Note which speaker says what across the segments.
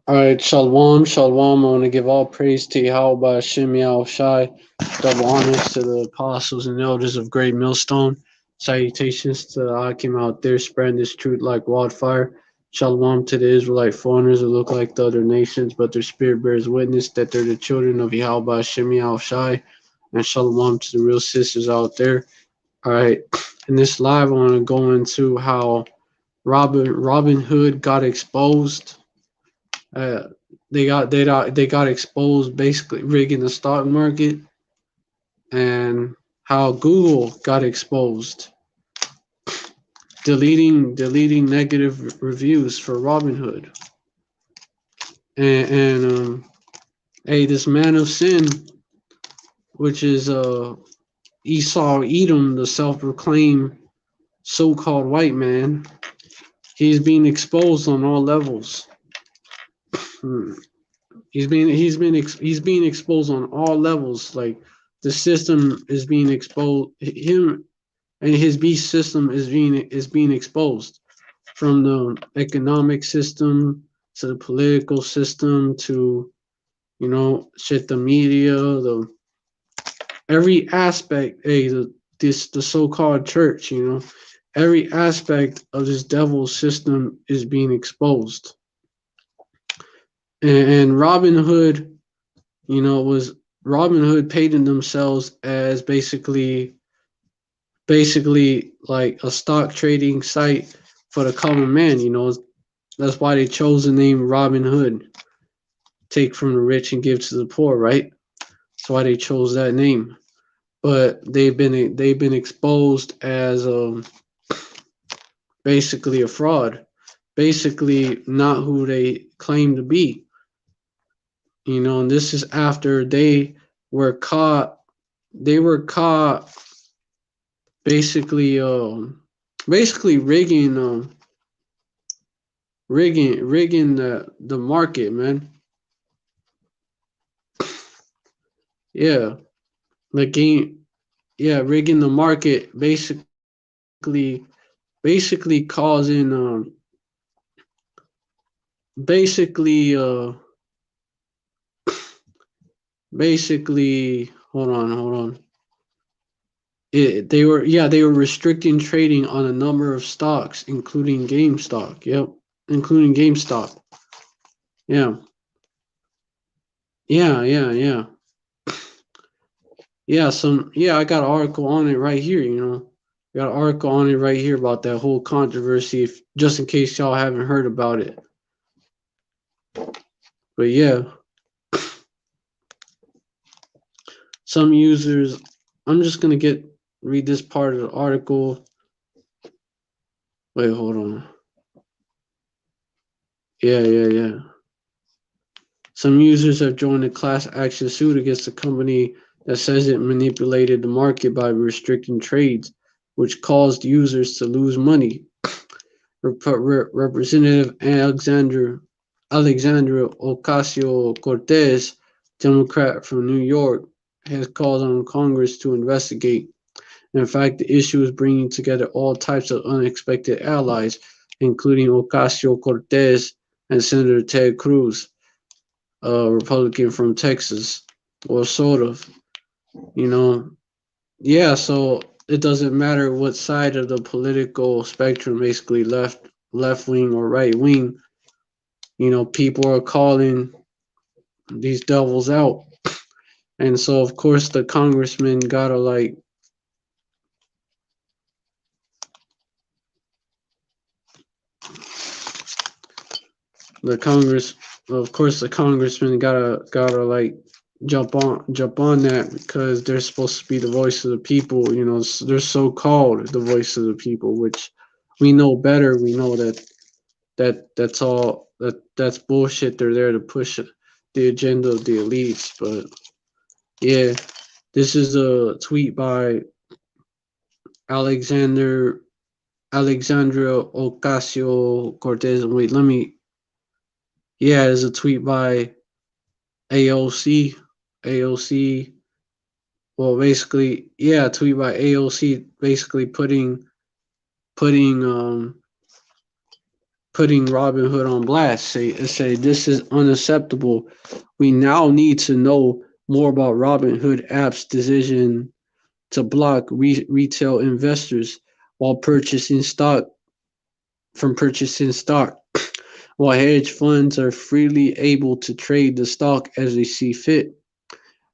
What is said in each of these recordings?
Speaker 1: All right, Shalom, Shalom. I want to give all praise to Yahweh Shem Yahweh Shai. Double honors to the apostles and elders of Great Millstone. Salutations to the Akim out there spreading this truth like wildfire. Shalom to the Israelite foreigners who look like the other nations, but their spirit bears witness that they're the children of Yahweh Shem Yahweh Shai. And shalom to the real sisters out there. All right, in this live, I want to go into how Robinhood got exposed. Uh, they got exposed basically rigging the stock market, and how Google got exposed deleting negative reviews for Robinhood, and hey, this man of sin, which is Esau Edom, the self-proclaimed so-called white man, he's being exposed on all levels. Hmm. He's being exposed on all levels. Like the system is being exposed. Him and his beast system is being exposed, from the economic system to the political system to shit, the media, the every aspect. Hey, the so-called church. Every aspect of this devil system is being exposed. And Robin Hood, was Robin Hood painted themselves as basically like a stock trading site for the common man. That's why they chose the name Robin Hood, take from the rich and give to the poor, right? That's why they chose that name. But they've been exposed as basically a fraud, basically not who they claim to be. And this is after were caught they were caught basically basically rigging the market, man. Yeah, the game. Yeah, rigging the market, basically causing basically basically hold on. They were restricting trading on a number of stocks, including GameStop. Yep, including GameStop. Yeah, yeah. I got an article on it right here. Got an article on it right here about that whole controversy. Just in case y'all haven't heard about it. But yeah, some users. I'm just gonna read this part of the article. Wait, hold on. Yeah. Some users have joined a class action suit against the company that says it manipulated the market by restricting trades, which caused users to lose money. Representative Alexandria Ocasio-Cortez, Democrat from New York, has called on Congress to investigate. In fact, the issue is bringing together all types of unexpected allies, including Ocasio-Cortez and Senator Ted Cruz, a Republican from Texas, or sort of. Yeah, so it doesn't matter what side of the political spectrum, basically left wing or right wing, people are calling these devils out. And so of course the congressman gotta the congress of course the congressman gotta jump on that, because they're supposed to be the voice of the people. They're so called the voice of the people, which we know better. We know that's bullshit. They're there to push the agenda of the elites. But yeah, this is a tweet by Alexander Alexandria Ocasio Cortez. Wait, let me. Yeah, there's a tweet by AOC. AOC. Well, basically, yeah, a tweet by AOC, basically putting putting Robinhood on blast. Say this is unacceptable. We now need to know more about Robinhood app's decision to block retail investors while purchasing stock from purchasing stock, while hedge funds are freely able to trade the stock as they see fit.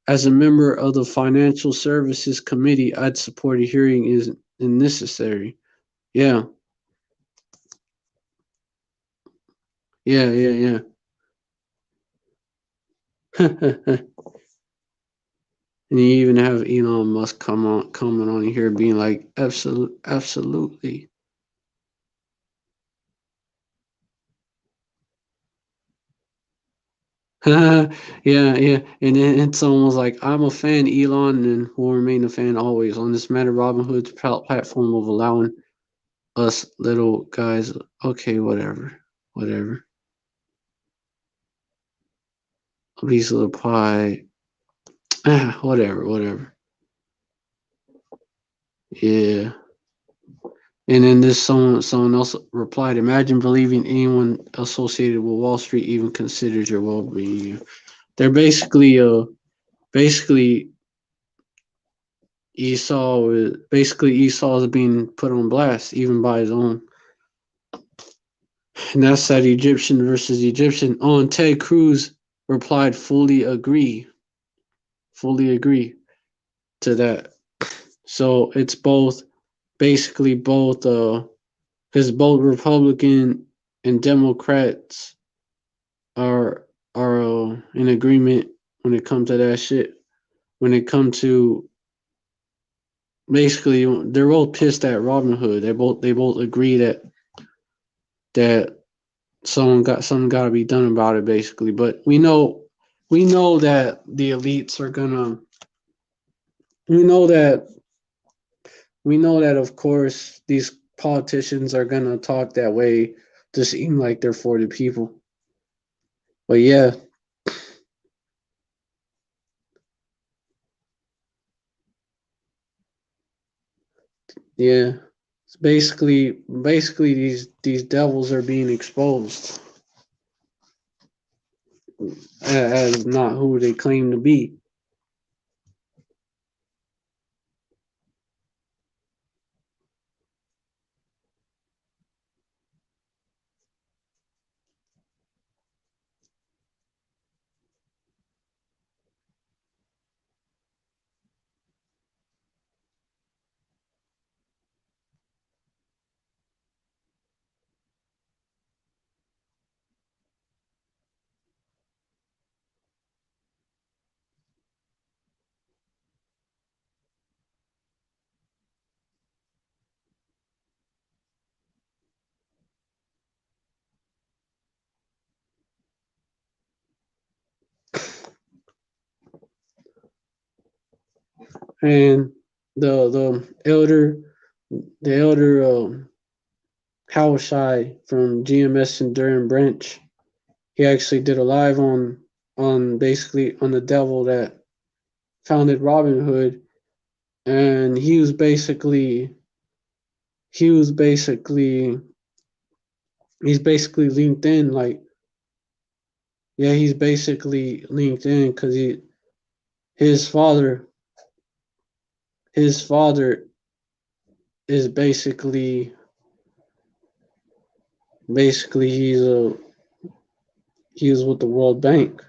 Speaker 1: As a member of the Financial Services Committee, I'd support a hearing is necessary. Yeah, yeah. And you even have Elon Musk coming on here being like, absolutely. Yeah. And then it's almost like I'm a fan, Elon, and will remain a fan always. On this matter, Robinhood's platform of allowing us little guys. Okay, whatever. Piece of the pie. Whatever. Yeah. And then this someone else replied, imagine believing anyone associated with Wall Street even considers your well being. They're basically Esau is being put on blast even by his own. And that's that Egyptian versus Egyptian. Oh, and Ted Cruz replied, fully agree to that. So it's basically both because both Republican and Democrats are in agreement when it comes to that shit. When it comes to basically, they're both pissed at Robinhood. They both agree that something got to be done about it, basically. But we know that the elites are gonna. We know that of course these politicians are gonna talk that way to seem like they're for the people. But yeah. It's basically these devils are being exposed as not who they claim to be. And the elder Hawashai from GMS and Durham Branch, he actually did a live on basically on the devil that founded Robinhood, and he was basically he's basically linked in like yeah he's basically linked in because his father his father is basically he was with the World Bank.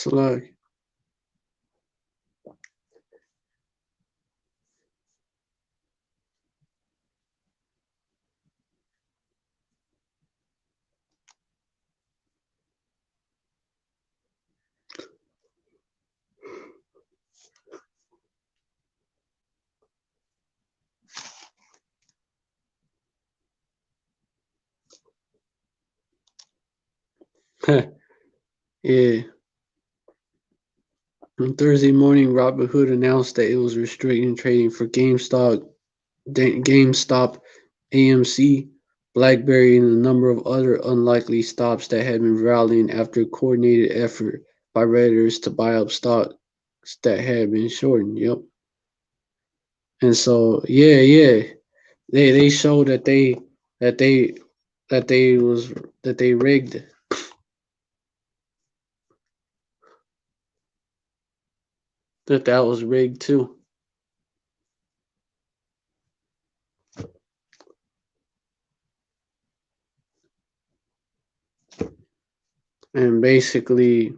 Speaker 1: Slack. Yeah. On Thursday morning, Robinhood announced that it was restricting trading for GameStop, AMC, BlackBerry, and a number of other unlikely stops that had been rallying after a coordinated effort by Redditors to buy up stocks that had been shortened. Yep. And so, yeah, they showed that they that they was that they rigged, that was rigged too. And basically,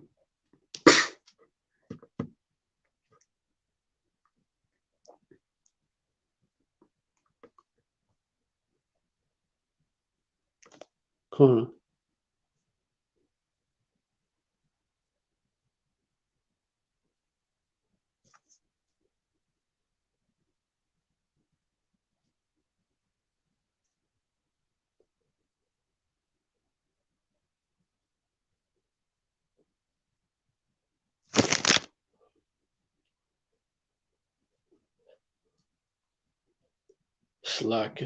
Speaker 1: hold slack.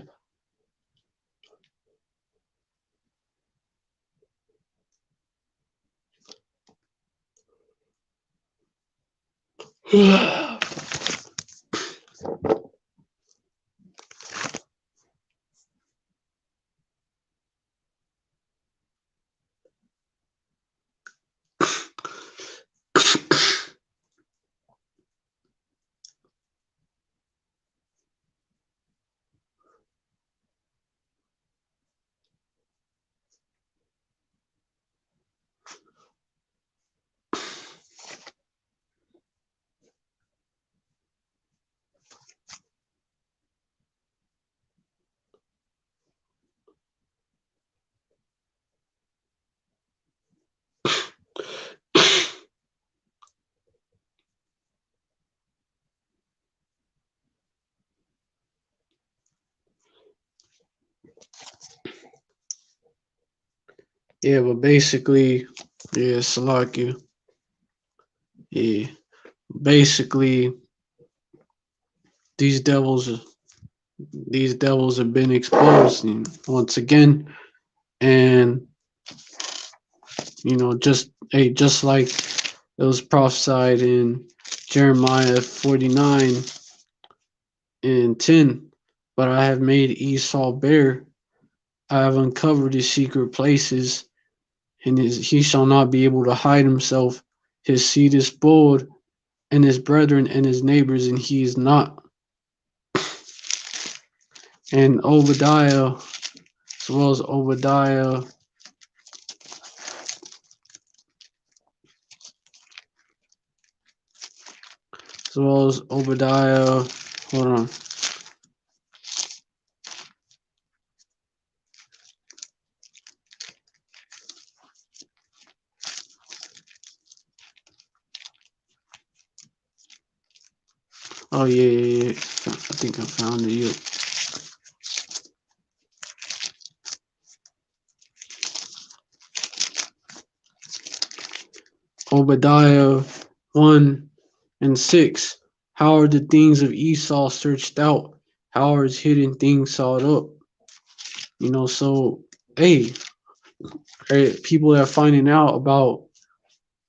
Speaker 1: Yeah, but basically, yeah, Salakia. Yeah, basically, these devils, these devils have been exposed once again, and just like it was prophesied in Jeremiah 49:10. But I have made Esau bare. I have uncovered his secret places, and he shall not be able to hide himself. His seed is spoiled, and his brethren and his neighbors, and he is not. And Obadiah, as well as Obadiah, hold on. Oh yeah. I think I found it. Yep. Obadiah 1:6. How are the things of Esau searched out? How are his hidden things sought up? So hey, people are finding out about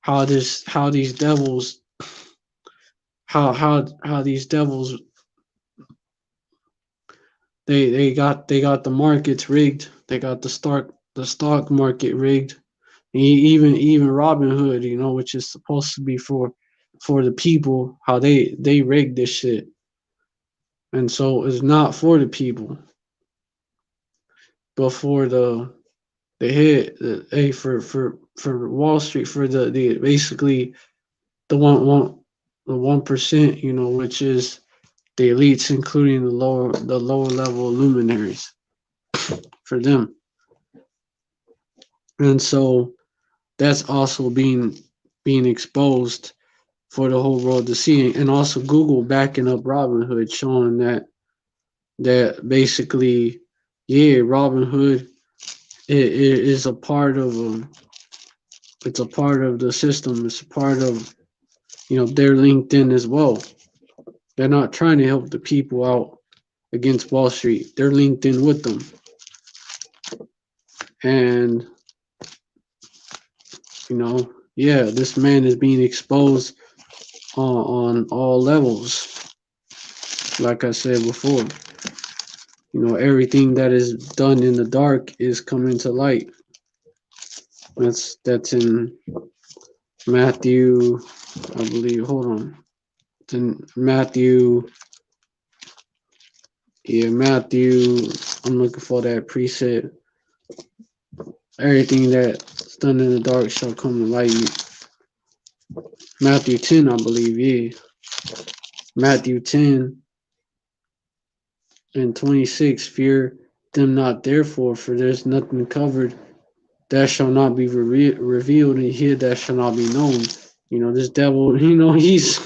Speaker 1: how these devils, how these devils, they got the markets rigged. They got the stock market rigged. Even Robinhood, which is supposed to be for the people, how they rigged this shit, and so it's not for the people, but for the head, for Wall Street, for the basically the the 1%, which is the elites, including the lower level luminaries for them. And so that's also being exposed for the whole world to see. And also Google backing up Robinhood, showing that basically, yeah, Robinhood it is a part of it's a part of the system. It's a part of their LinkedIn as well. They're not trying to help the people out against Wall Street. They're linked in with them. And yeah, this man is being exposed on all levels. Like I said before, everything that is done in the dark is coming to light. That's in Matthew, I believe. Hold on. It's in Matthew. Yeah, Matthew. I'm looking for that precept. Everything that's done in the dark shall come to light. Matthew 10, I believe. Yeah. Matthew 10 and 26. Fear them not, therefore, for there's nothing covered that shall not be revealed, and here that shall not be known. This devil, he's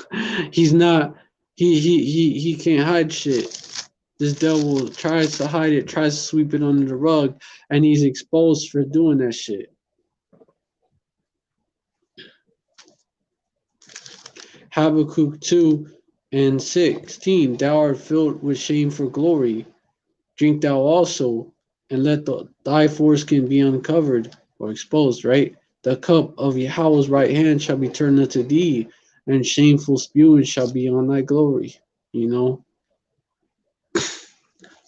Speaker 1: not, he can't hide shit. This devil tries to hide it, tries to sweep it under the rug, and he's exposed for doing that shit. Habakkuk 2 and 16. Thou art filled with shame for glory. Drink thou also, and let thy foreskin be uncovered or exposed, right? The cup of Yahweh's right hand shall be turned unto thee, and shameful spewing shall be on thy glory.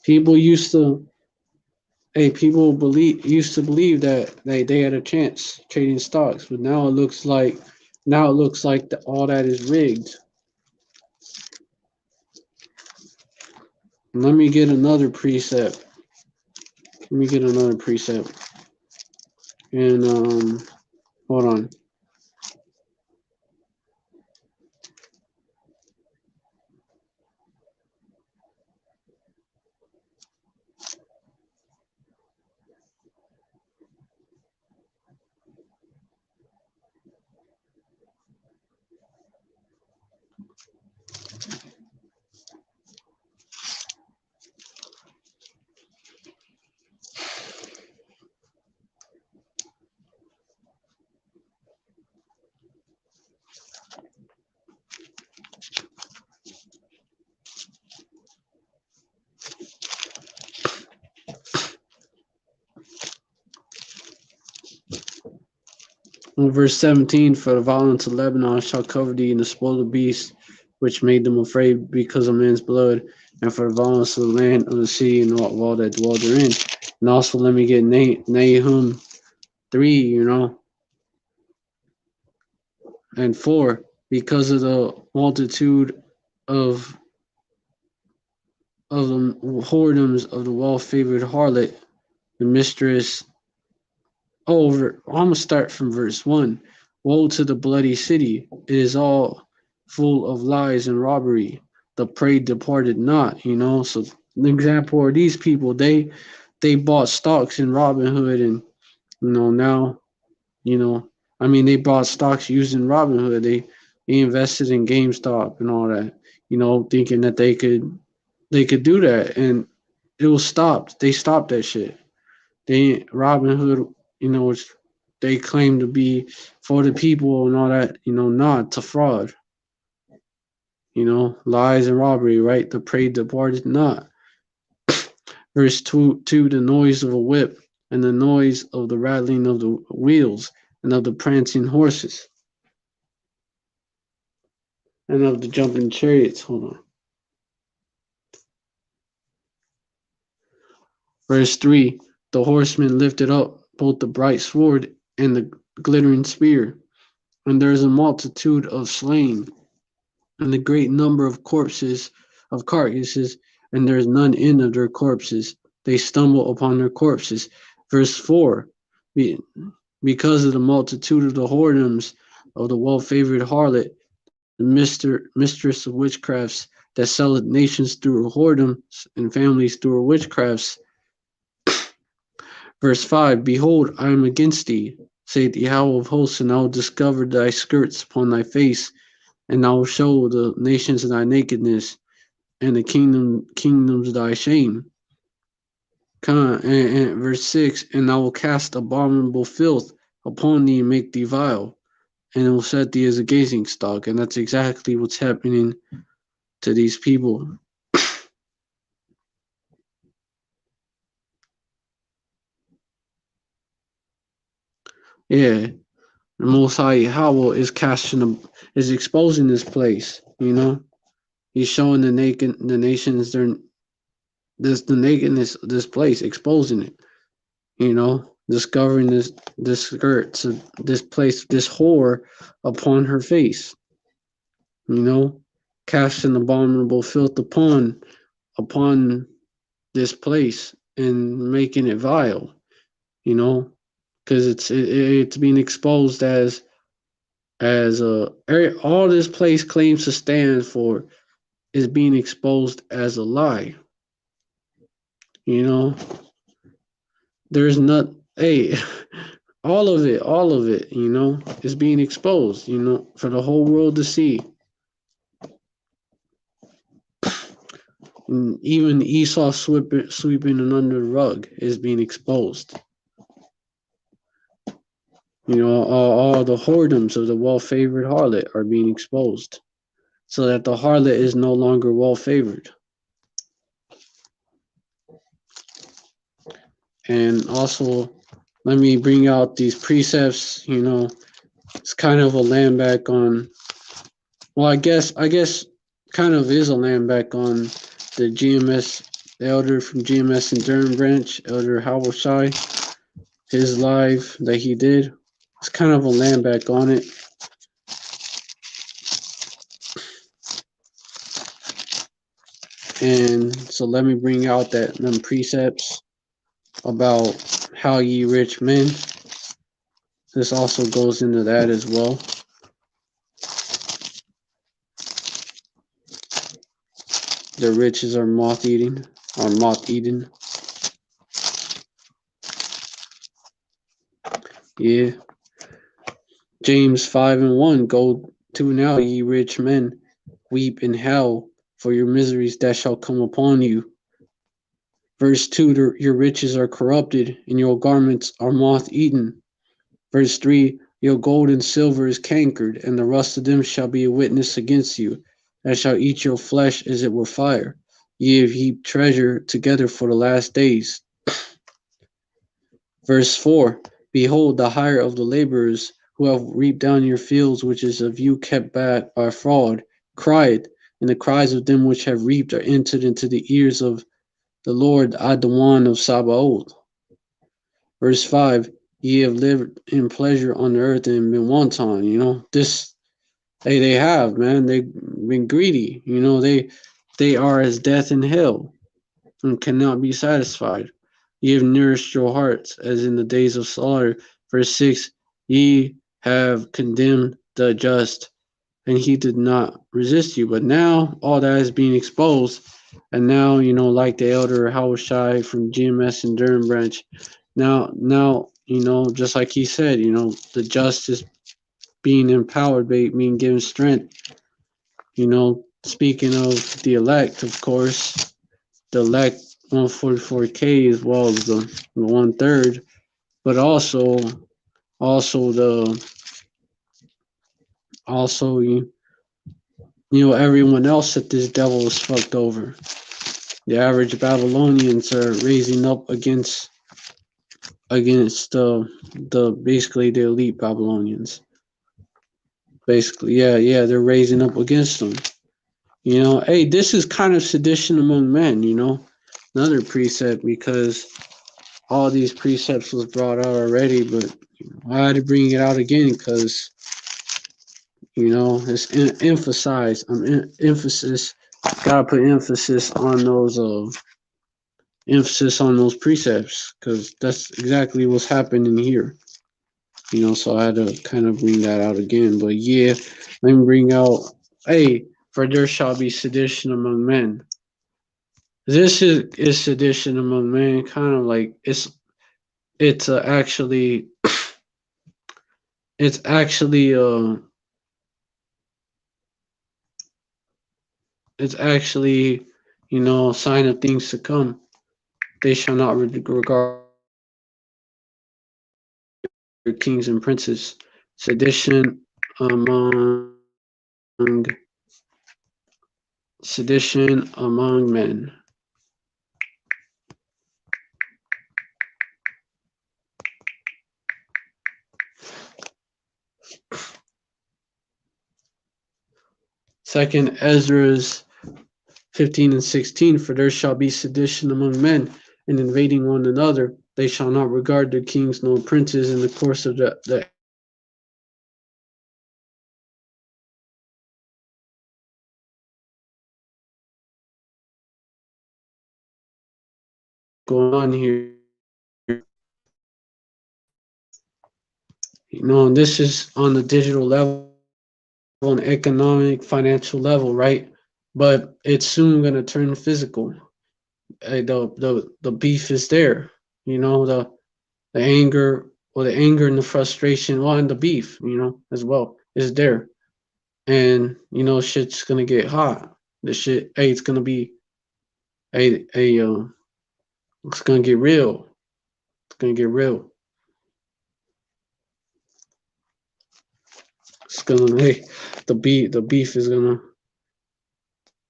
Speaker 1: People used to believe that they had a chance trading stocks, but now it looks like all that is rigged. Let me get another precept. And hold on. Verse 17, for the violence of Lebanon shall cover thee, and the spoil of beasts, which made them afraid because of man's blood, and for the violence of the land of the sea and all that dwell therein. And also let me get Nahum 3, and 4, because of the multitude of the whoredoms of the well-favored harlot, the mistress. I'm going to start from verse 1. Woe to the bloody city. It is all full of lies and robbery. The prey departed not, So the example are these people, they bought stocks in Robinhood, and, now, they bought stocks using Robinhood. They invested in GameStop and all that, thinking that they could do that, and it was stopped. They stopped that shit. Robinhood, which they claim to be for the people and all that, not to fraud. Lies and robbery, right? The prey departed not. Verse 2, the noise of a whip, and the noise of the rattling of the wheels, and of the prancing horses, and of the jumping chariots. Hold on. Verse 3, the horseman lifted up both the bright sword and the glittering spear, and there is a multitude of slain, and a great number of carcasses, and there is none in of their corpses. They stumble upon their corpses. Verse 4, because of the multitude of the whoredoms of the well-favored harlot, the mistress of witchcrafts, that selleth nations through her whoredoms, and families through her witchcrafts. Verse 5, Behold, I am against thee, saith Yahweh of hosts, and I will discover thy skirts upon thy face, and I will show the nations thy nakedness, and the kingdoms thy shame. And verse 6, And I will cast abominable filth upon thee, and make thee vile, and it will set thee as a gazing stock. And that's exactly what's happening to these people. Yeah, the Most High Yahweh is exposing this place. He's showing the nations the nakedness of this place, exposing it. Discovering this skirt, so this place, this whore upon her face. Casting abominable filth upon this place and making it vile. Because it's being exposed as all this place claims to stand for is being exposed as a lie. There's not all of it, is being exposed, for the whole world to see. And even Esau sweeping it under the rug is being exposed. All the whoredoms of the well-favored harlot are being exposed, so that the harlot is no longer well-favored. And also, let me bring out these precepts. It's kind of a land back on. Well, I guess kind of is a land back on the GMS elder from GMS and Durham branch, Elder Howell Shai, his live that he did. It's kind of a land back on it. And so let me bring out them precepts about how ye rich men. This also goes into that as well. The riches are moth-eaten. Yeah. James 5:1, Go to now, ye rich men, weep in hell for your miseries that shall come upon you. Verse 2, your riches are corrupted, and your garments are moth-eaten. Verse 3, your gold and silver is cankered, and the rust of them shall be a witness against you, that shall eat your flesh as it were fire. Ye have heaped treasure together for the last days. Verse 4, Behold, the hire of the laborers who have reaped down your fields, which is of you kept back by fraud, cried, and the cries of them which have reaped are entered into the ears of the Lord Adawan of Sabaoth. Verse 5, Ye have lived in pleasure on the earth and been wanton. They have, man. They've been greedy. They are as death and hell and cannot be satisfied. Ye have nourished your hearts as in the days of slaughter. Verse 6, Ye have condemned the just, and he did not resist you. But now all that is being exposed, and now, like the elder Hawashai from GMS and Durham branch, now, just like he said, the justice being empowered, being given strength. Speaking of the elect, of course, the elect 144K as well as the 1/3, but also everyone else that this devil is fucked over. The average Babylonians are raising up against the basically the elite Babylonians. Basically, yeah, they're raising up against them. Hey, this is kind of sedition among men, another precept, because all these precepts was brought out already, but I had to bring it out again because, it's emphasized. Gotta put emphasis on those precepts, because that's exactly what's happening here. So I had to kind of bring that out again. But yeah, let me bring out A, for there shall be sedition among men. This is sedition among men, kind of like it's actually it's actually it's actually a sign of things to come. They shall not regard kings and princes. Sedition among sedition among men. Second Ezra's 15 and 16, for there shall be sedition among men, and invading one another. They shall not regard their kings nor princes in the course of the going on here. And this is on the digital level, on economic, financial level, right? But it's soon going to turn physical. The beef is there. The anger, the anger and the frustration, and the beef, as well, is there. And shit's gonna get hot. The shit, hey, it's gonna be it's gonna get real. It's gonna get real. It's gonna, hey, the beef is gonna,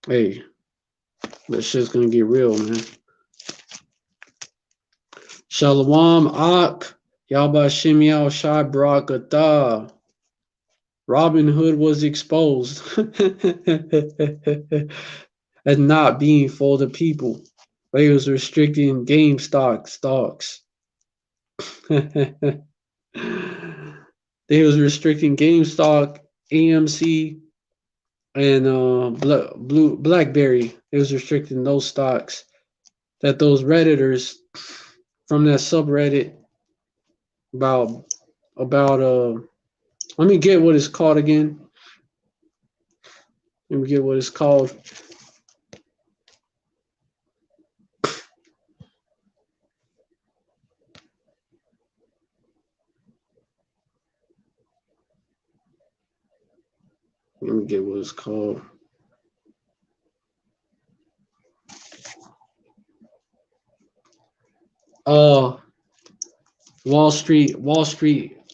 Speaker 1: hey, that shit's gonna get real, man. Shalom Ak, Yaba Shimyao Shai Barakatah. Robinhood was exposed as not being for the people. They was restricting stocks. They was restricting GameStop, AMC, and BlackBerry. It was restricting those stocks. That those redditors from that subreddit about let me get what it's called again. Let me get what it's called. Let me get what it's called. Wall Street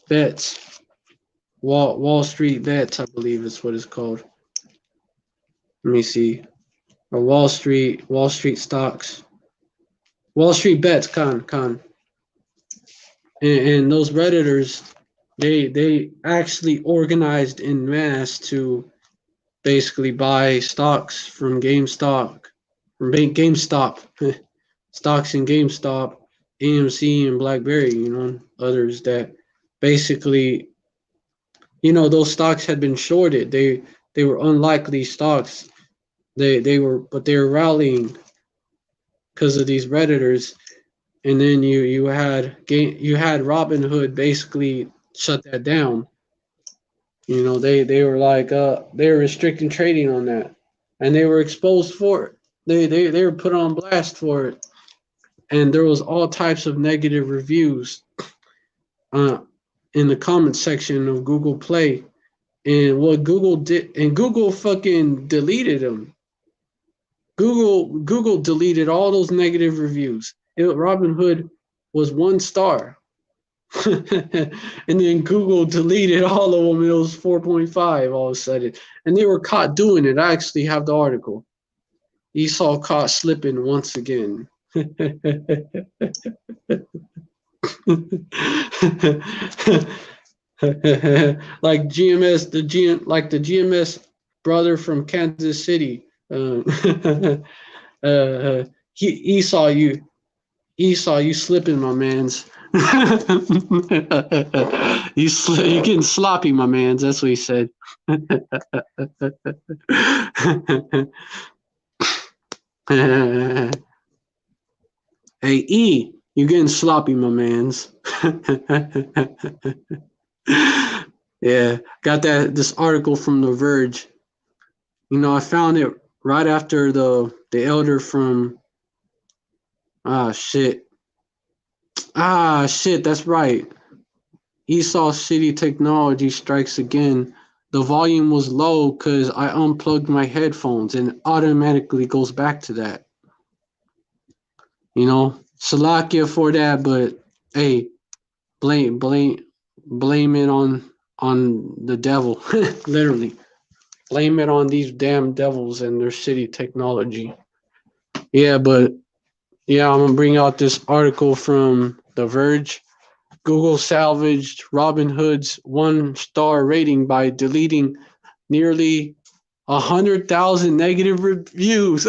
Speaker 1: bets. Wall Street bets, I believe is what it's called. Let me see. Or Wall Street stocks. Wall Street bets, con. And those redditors, they actually organized in mass to basically buy stocks from GameStop, stocks in GameStop, AMC, and BlackBerry. Others that basically, those stocks had been shorted. They were unlikely stocks. They were rallying because of these redditors. And then you had Robinhood basically shut that down. They were like they were restricting trading on that, and they were exposed for it. They were put on blast for it, and there was all types of negative reviews in the comment section of Google Play. And what Google did, and Google fucking deleted them. Google deleted all those negative reviews. Robinhood was 1 star. And then Google deleted all of them. It was 4.5 all of a sudden. And they were caught doing it. I actually have the article. Esau caught slipping once again. Like the GMS brother from Kansas City. Esau, you slipping, my mans. You getting sloppy, my mans. That's what he said. Hey, E, you getting sloppy, my mans. Yeah, got this article from The Verge. You know, I found it right after the elder from ah shit. Ah shit, that's right. Esau City Technology strikes again. The volume was low because I unplugged my headphones and it automatically goes back to that. You know, Salakia for that, but hey, blame it on the devil. Literally. Blame it on these damn devils and their shitty technology. Yeah, but yeah, I'm gonna bring out this article from The Verge. Google salvaged Robinhood's 1-star rating by deleting nearly 100,000 negative reviews.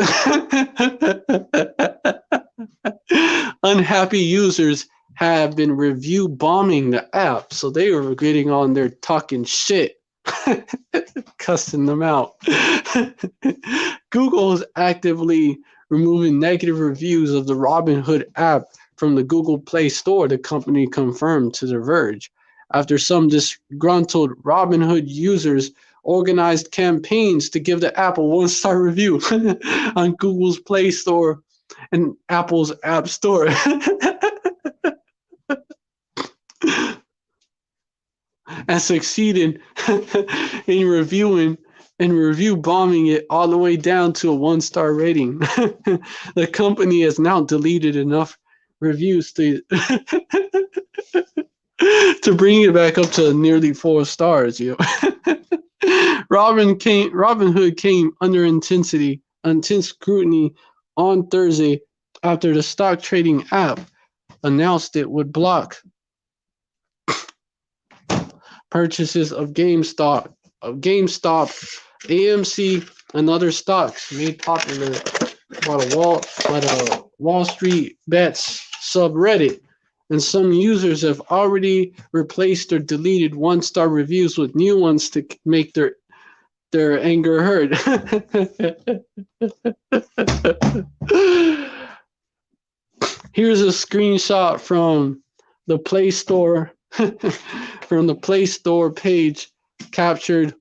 Speaker 1: Unhappy users have been review bombing the app, so they were getting on there talking shit, cussing them out. Google is actively removing negative reviews of the Robinhood app from the Google Play Store, the company confirmed to The Verge. After some disgruntled Robinhood users organized campaigns to give the app a 1-star review on Google's Play Store and Apple's App Store. And succeeded in review bombing it all the way down to a 1-star rating. The company has now deleted enough reviews to to bring it back up to nearly 4 stars. You know? Robinhood came under intense scrutiny on Thursday after the stock trading app announced it would block purchases of GameStop, AMC, and other stocks made popular by the Wall Street Bets subreddit. And some users have already replaced or deleted 1-star reviews with new ones to make their anger heard. Here's a screenshot from the Play Store page captured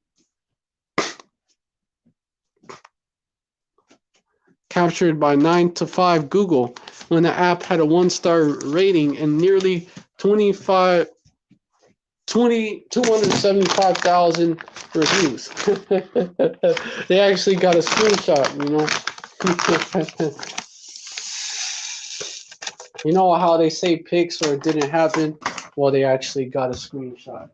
Speaker 1: by 9 to 5 Google when the app had a 1-star rating and nearly 275,000 reviews. They actually got a screenshot, you know. You know how they say pics or it didn't happen? Well, they actually got a screenshot.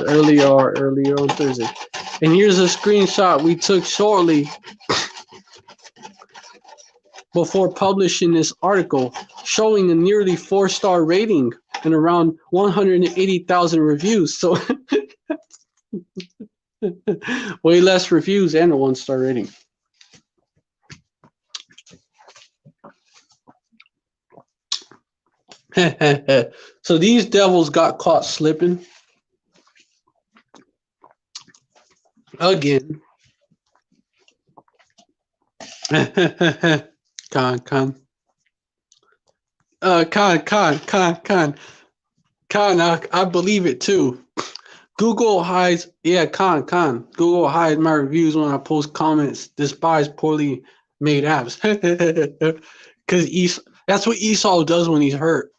Speaker 1: earlier on Thursday. And here's a screenshot we took shortly before publishing this article, showing a nearly 4-star rating and around 180,000 reviews. So way less reviews and a 1-star rating. So these devils got caught slipping again. Khan, I believe it too. Google hides, Google hides my reviews when I post comments, despise poorly made apps. Because that's what Esau does when he's hurt.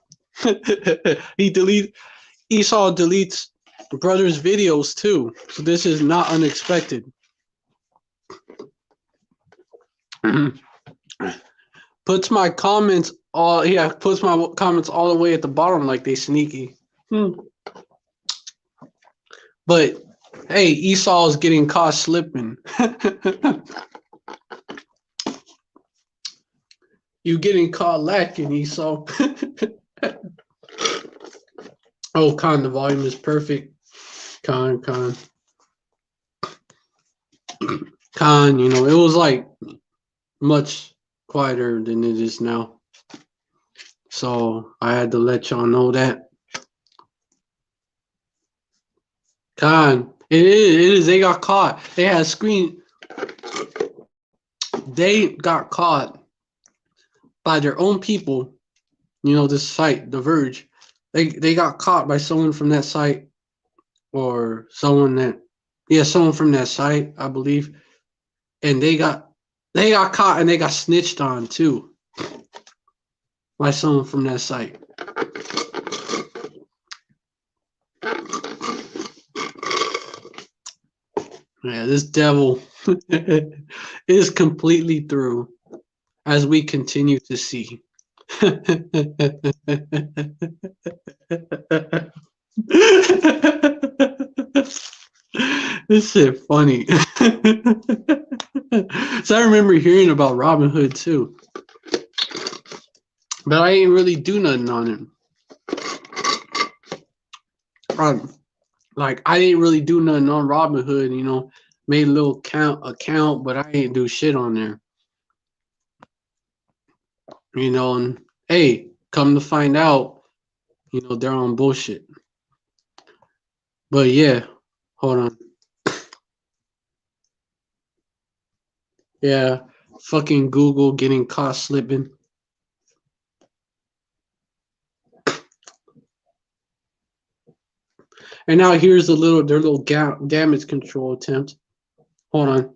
Speaker 1: Esau deletes brother's videos too. So this is not unexpected. Puts my comments all the way at the bottom like they sneaky. But hey, Esau is getting caught slipping. You getting caught lacking, Esau. Oh, Khan, the volume is perfect. Khan, you know, it was like much quieter than it is now. So I had to let y'all know that. Khan, it is. They got caught. They had they got caught by their own people. You know, this site, The Verge. They got caught by someone from that site, or someone from that site, I believe, and they got caught and they got snitched on too by someone from that site. Yeah, this devil is completely through, as we continue to see. This shit funny. So I remember hearing about Robinhood too, but I ain't really do nothing on him. Like I didn't really do nothing on Robinhood. You know, made a little account, but I ain't do shit on there. You know, and hey, come to find out, you know, they're on bullshit. But yeah, hold on. Yeah, fucking Google getting caught slipping. And now here's their little damage control attempt. Hold on.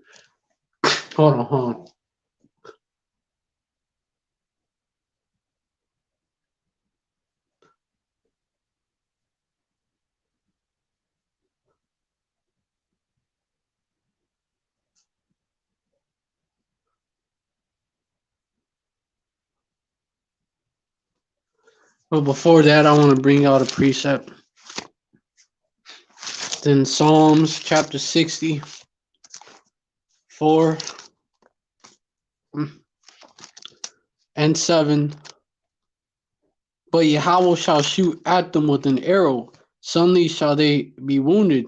Speaker 1: Hold on. But before that, I want to bring out a precept. Then Psalms chapter 64 and 7. But Yahweh shall shoot at them with an arrow. Suddenly shall they be wounded.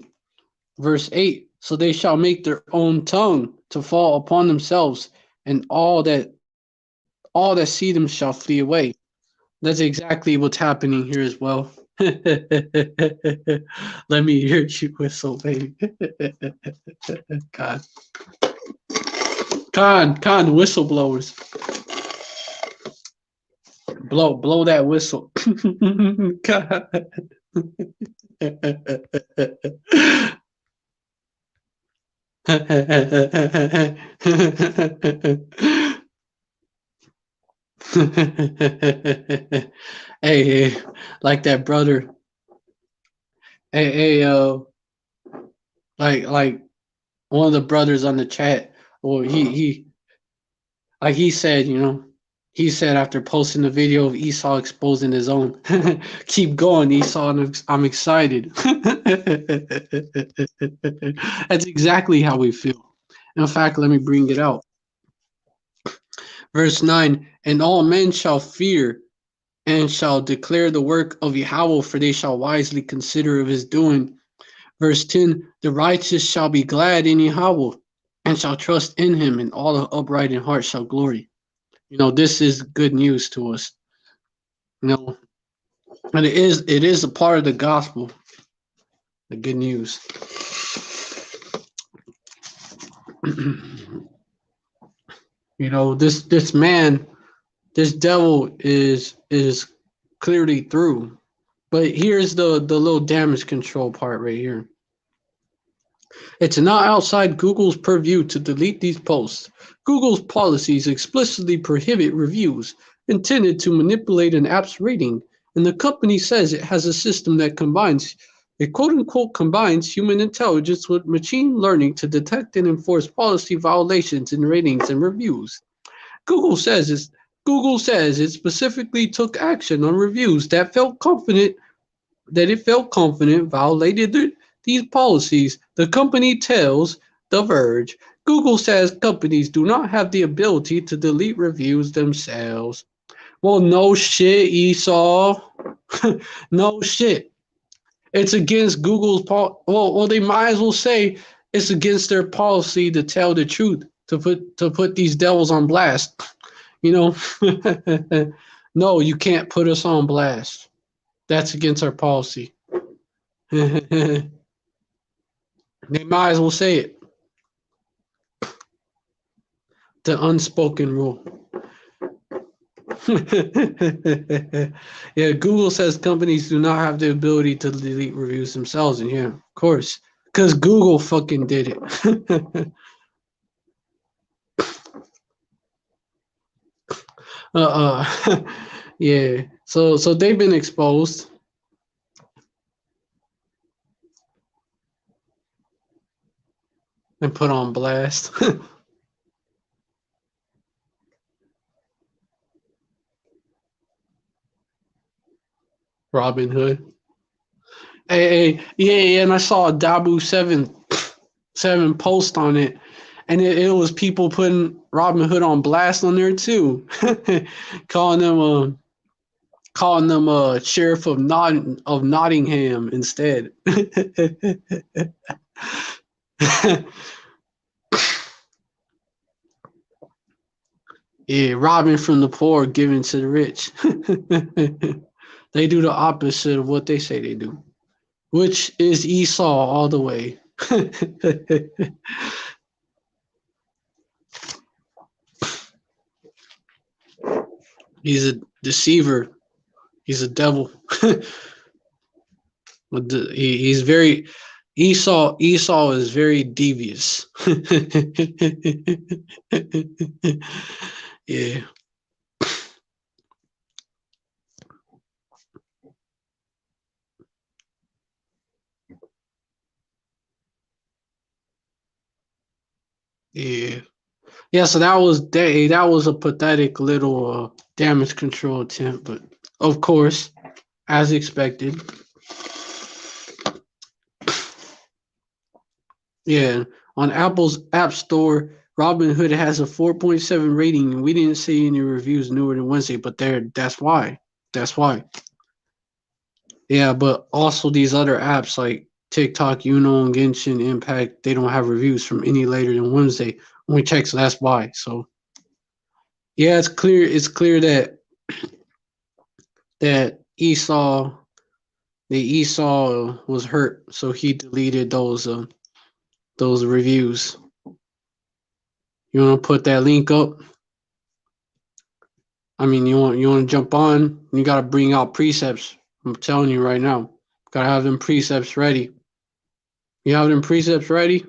Speaker 1: Verse 8. So they shall make their own tongue to fall upon themselves, and all that see them shall flee away. That's exactly what's happening here as well. Let me hear you whistle, baby. God, whistleblowers. Blow that whistle. God. Hey, like that brother. Hey, like one of the brothers on the chat. Well, he like he said, you know, he said after posting the video of Esau exposing his own, keep going, Esau. I'm excited. That's exactly how we feel. In fact, let me bring it out. Verse 9, and all men shall fear and shall declare the work of Yahweh, for they shall wisely consider of his doing. Verse 10, the righteous shall be glad in Yahweh and shall trust in him, and all the upright in heart shall glory. You know, this is good news to us. You know, and it is a part of the gospel, the good news. You know, this devil is clearly through. But here's the little damage control part right here. It's not outside Google's purview to delete these posts. Google's policies explicitly prohibit reviews intended to manipulate an app's rating, and the company says it has a system that combines human intelligence with machine learning to detect and enforce policy violations in ratings and reviews. Google says it specifically took action on reviews that it felt confident violated these policies. The company tells The Verge. Google says companies do not have the ability to delete reviews themselves. Well, no shit, Esau. No shit. It's against Google's well, they might as well say it's against their policy to tell the truth, to put these devils on blast. You know, no, you can't put us on blast. That's against our policy. They might as well say it. The unspoken rule. Yeah, Google says companies do not have the ability to delete reviews themselves, and yeah, of course, because Google fucking did it. Yeah. So they've been exposed and put on blast. Robinhood. Hey, yeah, yeah, and I saw a Dabu seven post on it, and it was people putting Robinhood on blast on there too, calling them sheriff of Nottingham instead. Yeah, robbing from the poor, giving to the rich. They do the opposite of what they say they do, which is Esau all the way. He's a deceiver. He's a devil. He's very Esau. Esau is very devious. Yeah, yeah, yeah. So that was a pathetic little damage control attempt, but of course, as expected. Yeah, on Apple's App Store, Robinhood has a 4.7 rating, and we didn't see any reviews newer than Wednesday. But that's why. That's why. Yeah, but also these other apps like TikTok, Uno, and Genshin Impact, they don't have reviews from any later than Wednesday. When we check, so that's why. So yeah, it's clear. It's clear that Esau was hurt, so he deleted those reviews. You want to put that link up? I mean, you want to jump on? You got to bring out precepts. I'm telling you right now, gotta have them precepts ready. You have them precepts ready?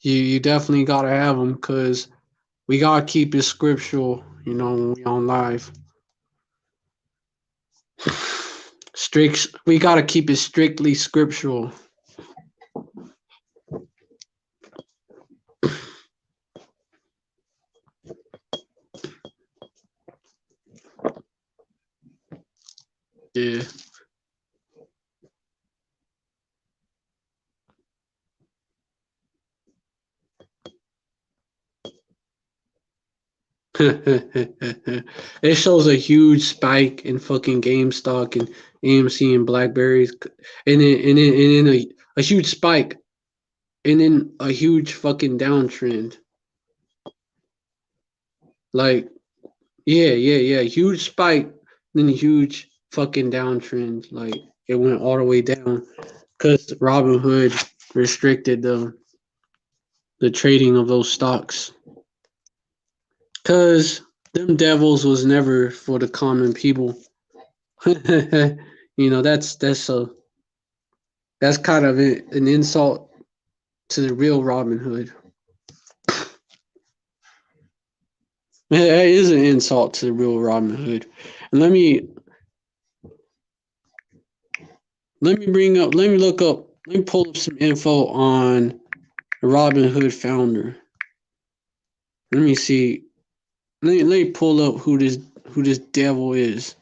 Speaker 1: You definitely gotta have them because we gotta keep it scriptural. You know, when we on live, strict. We gotta keep it strictly scriptural. Yeah. It shows a huge spike in fucking GameStop and AMC and Blackberries, and then a huge spike, and then a huge fucking downtrend. Like, yeah, huge spike, then a huge fucking downtrend. Like, it went all the way down because Robinhood restricted the trading of those stocks. Cause them devils was never for the common people. You know, that's kind of an insult to the real Robin Hood. It is an insult to the real Robin Hood. And let me look up, let me pull up some info on the Robin Hood founder. Let me see. Let me pull up who this devil is.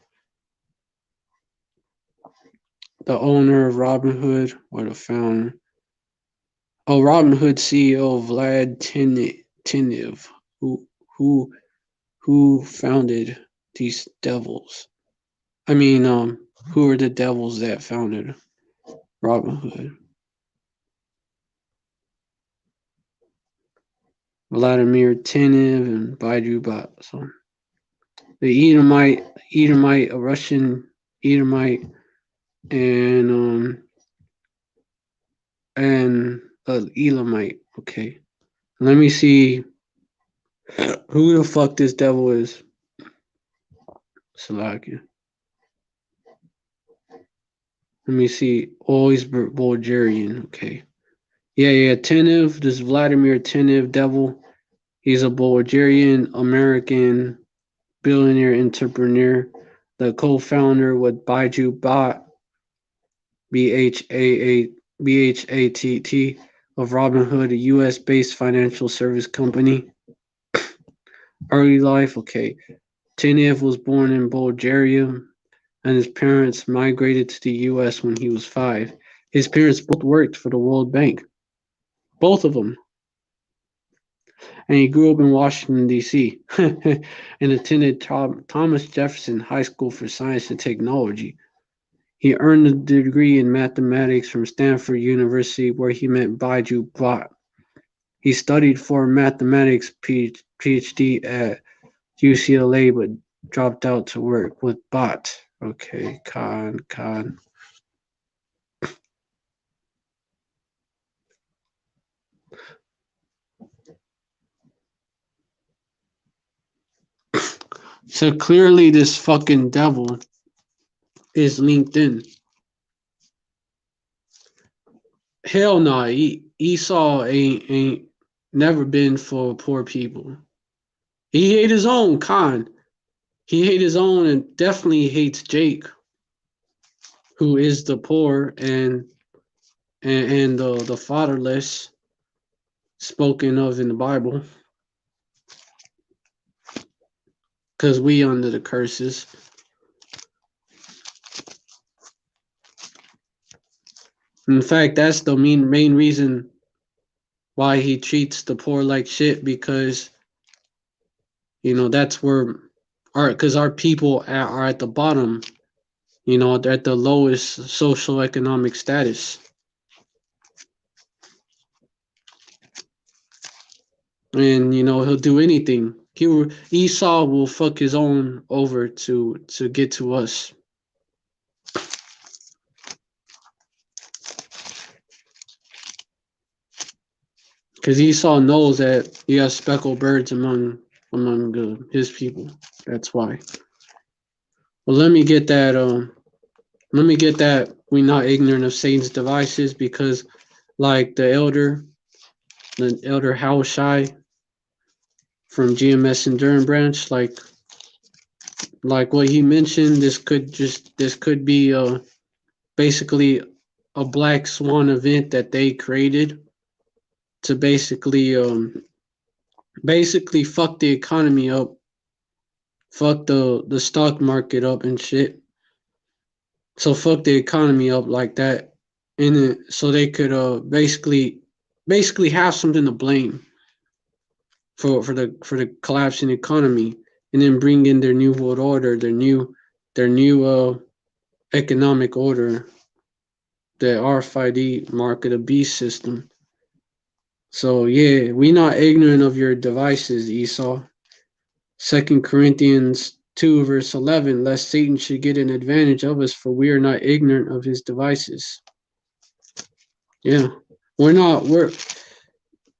Speaker 1: The owner of Robin Hood or the founder. Oh, Robin Hood CEO Vlad Tenev, who who founded these devils. I mean, who are the devils that founded Robin Hood? Vladimir Tenev and Baidu Bot. So the Edomite, a Russian Edomite, and and Elamite. Okay, let me see. Who the fuck this devil is? Salakia. Let me see. Always Bulgarian. Okay. Yeah. Tenev. This Vladimir Tenev devil. He's a Bulgarian American billionaire entrepreneur, the co-founder with Baiju Bot BHATT of Robinhood, a U.S.-based financial service company. Early life. Okay. Tenev was born in Bulgaria, and his parents migrated to the U.S. when he was 5. His parents both worked for the World Bank, both of them, and he grew up in Washington, D.C., and attended Thomas Jefferson High School for Science and Technology. He earned a degree in mathematics from Stanford University, where he met Baiju Bhatt. He studied for a mathematics PhD at UCLA, but dropped out to work with Bhatt. Okay, Khan. So clearly this fucking devil is LinkedIn. Hell no, Esau ain't never been for poor people. He hate his own, Khan. He hate his own and definitely hates Jake, who is the poor and the fatherless spoken of in the Bible. Cause we under the curses. In fact, that's the main reason why he treats the poor like shit, because that's where our people are at the bottom, they're at the lowest social economic status, and he'll do anything. Esau will fuck his own over to get to us. Because Esau knows that he has speckled birds among his people. That's why. Well, let me get that. We're not ignorant of Satan's devices, because, like the elder Hawashai from GMS and Durham branch, like what he mentioned, this could be basically a black swan event that they created to basically fuck the economy up, fuck the stock market up and shit. So fuck the economy up like that, and then, so they could basically have something to blame for the collapsing economy, and then bring in their new world order, their new economic order, the RFID mark of the beast system. So yeah, we not ignorant of your devices, Esau. 2 Corinthians 2 verse 11, lest Satan should get an advantage of us, for we are not ignorant of his devices. Yeah. We're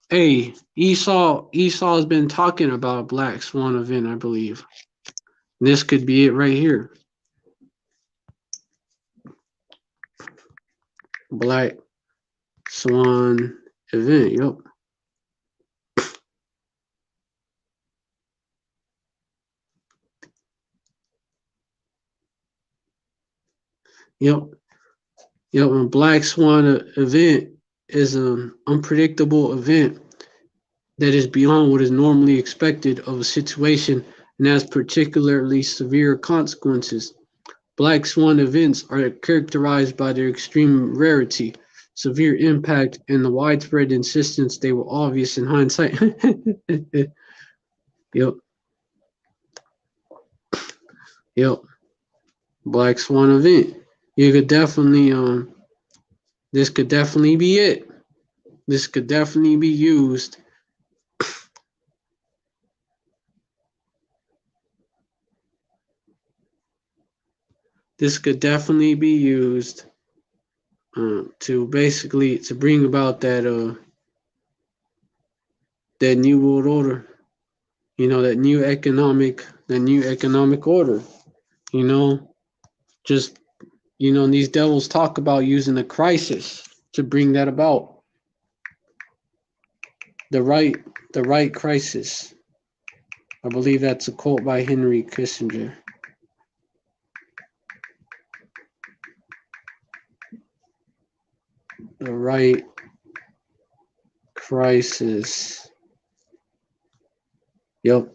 Speaker 1: Hey, Esau's been talking about Black Swan event, I believe. This could be it right here. Black Swan event, yep. Yep. A Black Swan event is an unpredictable event that is beyond what is normally expected of a situation and has particularly severe consequences. Black Swan events are characterized by their extreme rarity, severe impact, and the widespread insistence they were obvious in hindsight. Yep. Yep. Black Swan event. You could definitely this could definitely be it. This could definitely be used. This could definitely be used to basically to bring about that new world order. that new economic order. You know, just these devils talk about using a crisis to bring that about. The right, the right crisis. I believe that's a quote by Henry Kissinger. The right crisis. Yep.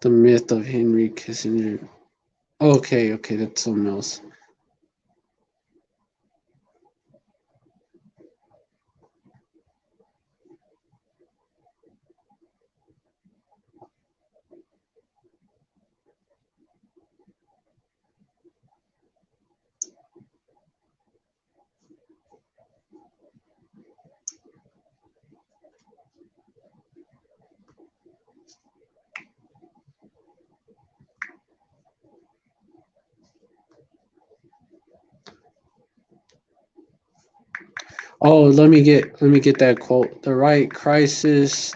Speaker 1: The myth of Henry Kissinger. Okay, that's something else. Oh, let me get that quote. The right crisis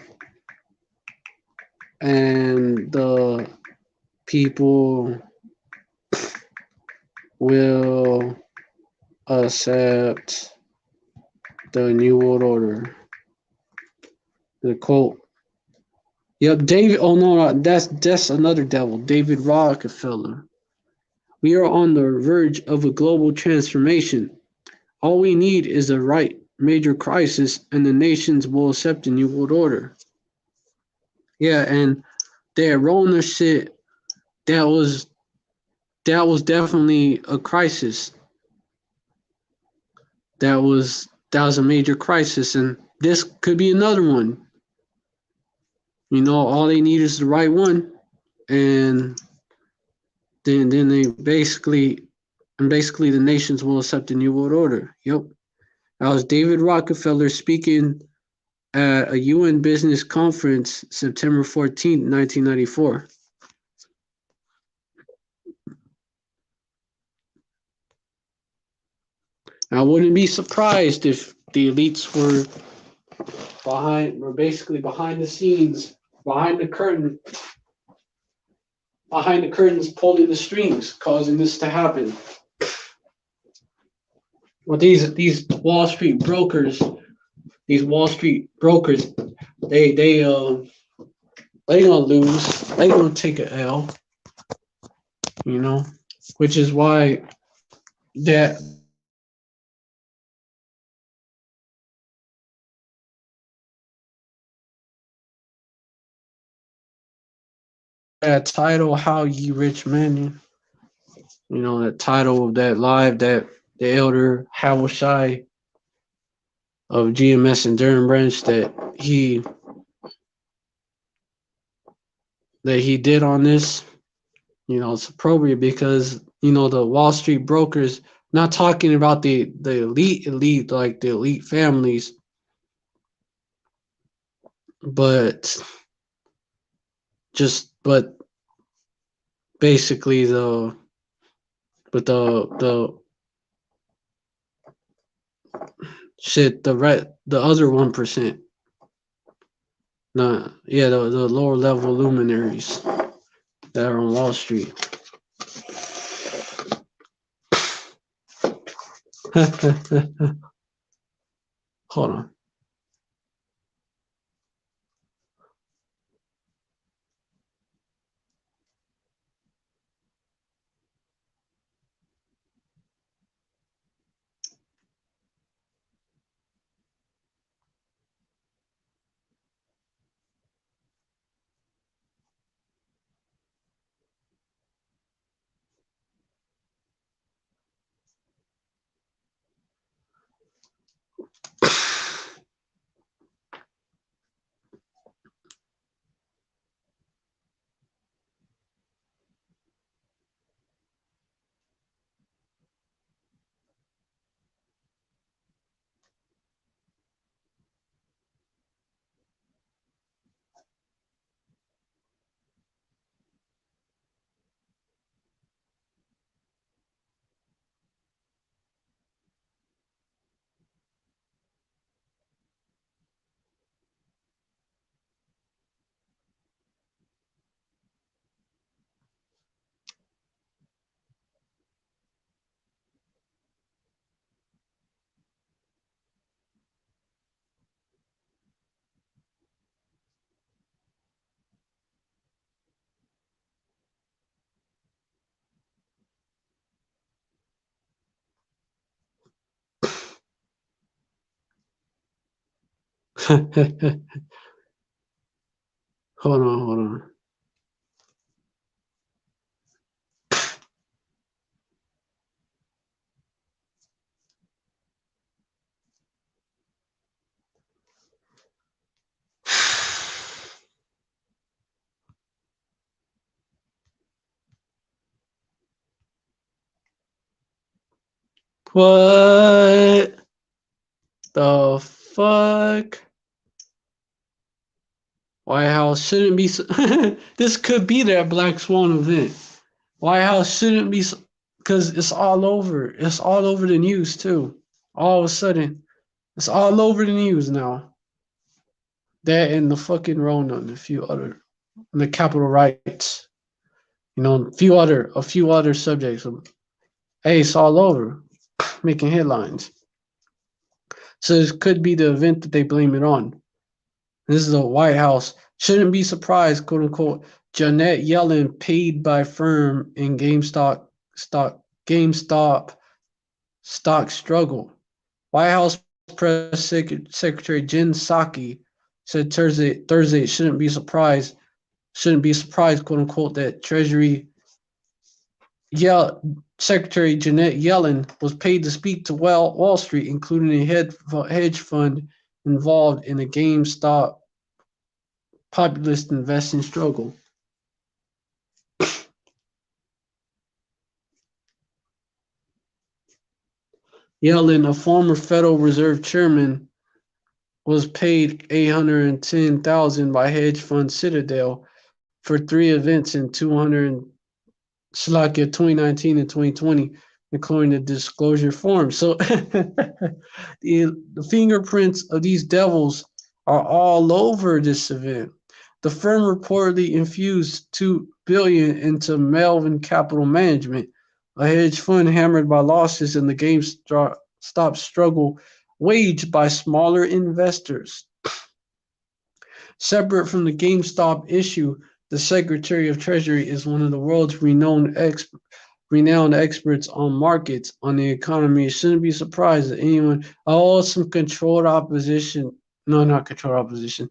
Speaker 1: and the people will accept the new world order. The quote. Yep, David. Oh no, that's another devil. David Rockefeller. We are on the verge of a global transformation. All we need is a right major crisis, and the nations will accept the new world order. Yeah, and they're rolling their shit. That was definitely a crisis. That was a major crisis, and this could be another one. All they need is the right one, and then they basically the nations will accept the new world order. Yep. That was David Rockefeller speaking at a UN business conference September 14th, 1994. I wouldn't be surprised if the elites were basically behind the scenes, behind the curtain, behind the curtains, pulling the strings, causing this to happen. Well, these Wall Street brokers, they gonna lose. They gonna take an L, you know, which is why that that title, "How Ye Rich Men," that title of that live that the elder Hawashai of GMS and Durham Branch that he did on this. It's appropriate because the Wall Street brokers, not talking about the elite like the elite families, but but basically the shit the other 1%. Nah, yeah, the lower level luminaries that are on Wall Street. Hold on. Hold on, hold on. What the fuck? White House shouldn't be. This could be that Black Swan event. White House shouldn't be, because it's all over. It's all over the news too. All of a sudden, it's all over the news now. That and the fucking Rona and a few other, and the Capitol rights. You know, a few other subjects. Hey, it's all over, making headlines. So this could be the event that they blame it on. This is the White House. Shouldn't be surprised, quote unquote. Janet Yellen paid by firm in GameStop stock struggle. White House Press Secretary Jen Psaki said Thursday shouldn't be surprised, quote unquote, that Treasury Secretary Janet Yellen was paid to speak to Wall Street, including a hedge fund involved in a GameStop populist investing struggle. Yellen, a former Federal Reserve chairman, was paid $810,000 by hedge fund Citadel for three events in 2019 and 2020, including the disclosure form. So the fingerprints of these devils are all over this event. The firm reportedly infused $2 billion into Melvin Capital Management, a hedge fund hammered by losses in the GameStop struggle waged by smaller investors. Separate from the GameStop issue, the Secretary of Treasury is one of the world's renowned experts on markets, on the economy. It shouldn't be surprised that anyone, some controlled opposition, no, not controlled opposition,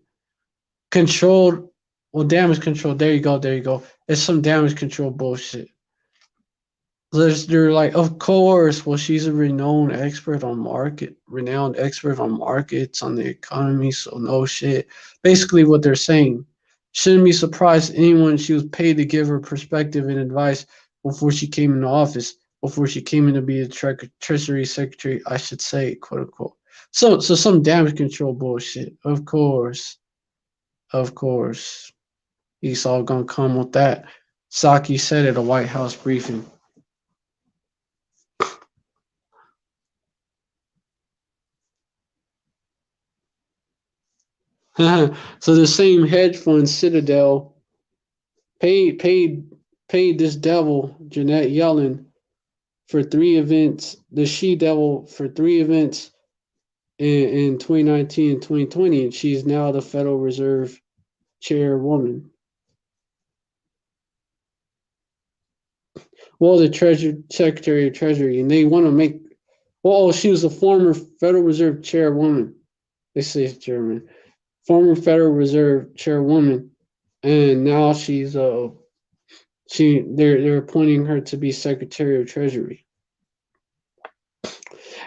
Speaker 1: controlled, well, damage control. There you go. It's some damage control bullshit. They're like, of course. Well, she's a renowned expert on markets, on the economy. So no shit. Basically, what they're saying. Shouldn't be surprised anyone she was paid to give her perspective and advice before she came into office, before she came in to be the Treasury Secretary, I should say, quote unquote. So some damage control bullshit. Of course. He's all gonna come with that. Psaki said at a White House briefing. So the same hedge fund Citadel paid paid paid this devil Janet Yellen for three events, the she devil for three events in 2019 and 2020, and she's now the Federal Reserve chairwoman. Well, the Secretary of Treasury, and they want to make. Well, she was a former Federal Reserve chairwoman. They say it's German. Former Federal Reserve chairwoman, and now they're appointing her to be Secretary of Treasury.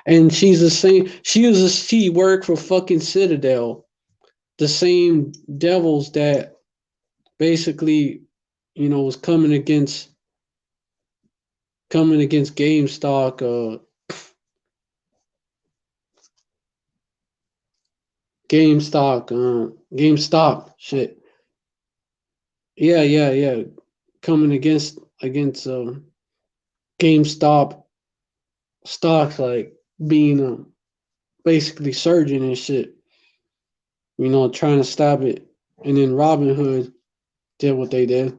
Speaker 1: And she worked for fucking Citadel, the same devils that basically, was coming against GameStop shit. Yeah. Coming against GameStop stocks, like being basically surging and shit. Trying to stop it. And then Robinhood did what they did.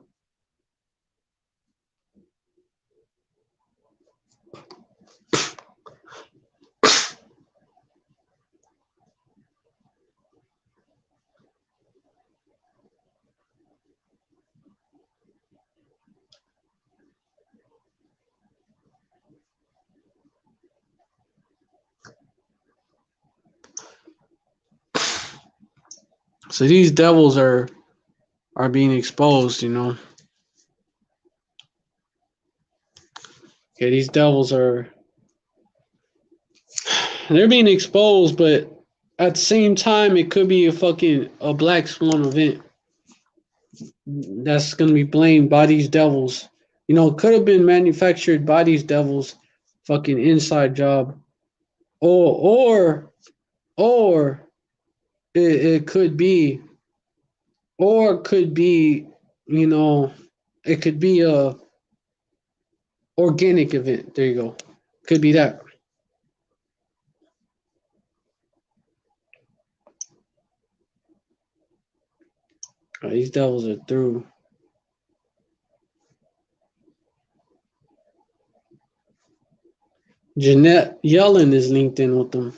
Speaker 1: So these devils are being exposed, Okay, these devils are they're being exposed, but at the same time, it could be a black swan event that's gonna be blamed by these devils. It could have been manufactured by these devils, fucking inside job, or or it could be, or it could be, you know, it could be a organic event. There you go. Could be that. These devils are through. Jeanette Yellen is linked in with them.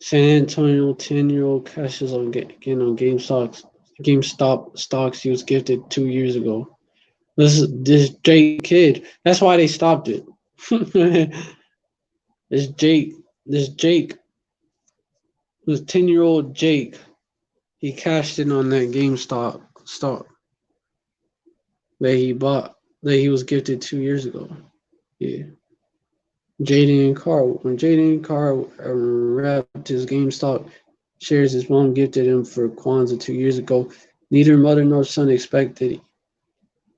Speaker 1: San Antonio 10-year-old cashes on again on GameStop stocks he was gifted 2 years ago. This Jake kid. That's why they stopped it. this Jake, this Jake, this 10-year-old Jake, he cashed in on that GameStop stock that he bought that he was gifted 2 years ago. Yeah. When Jaden Carr wrapped his GameStop shares his mom gifted him for Kwanzaa 2 years ago, neither mother nor son expected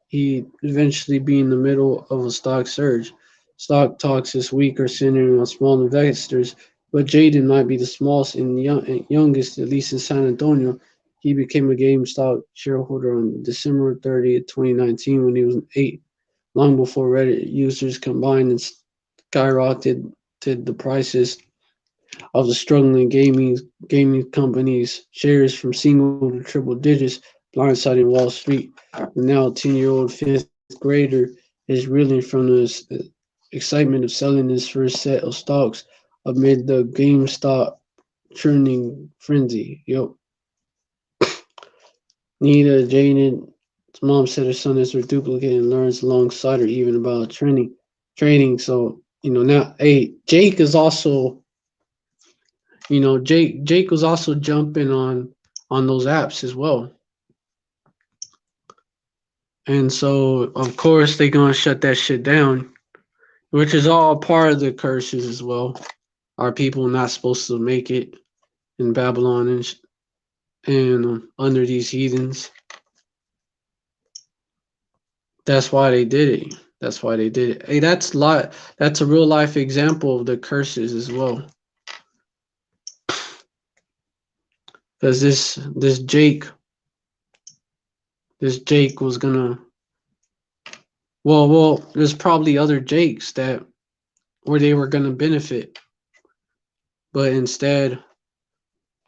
Speaker 1: he'd eventually be in the middle of a stock surge. Stock talks this week are centering on small investors, but Jaden might be the smallest and youngest, at least in San Antonio. He became a GameStop shareholder on December 30th, 2019, when he was 8, long before Reddit users combined and skyrocketed the prices of the struggling gaming companies' shares from single to triple digits, blindsiding Wall Street. The now 10-year-old fifth grader is reeling from the excitement of selling his first set of stocks amid the GameStop churning frenzy. Nita Jaden's mom said her son is her duplicate and learns alongside her even about trading. So, now, hey, Jake is also, Jake was also jumping on those apps as well. And so, of course, they're going to shut that shit down, which is all part of the curses as well. Are people not supposed to make it in Babylon and under these heathens? That's why they did it. That's why they did it. Hey, that's a real life example of the curses as well. Because this Jake was gonna. Well, there's probably other Jakes where they were gonna benefit, but instead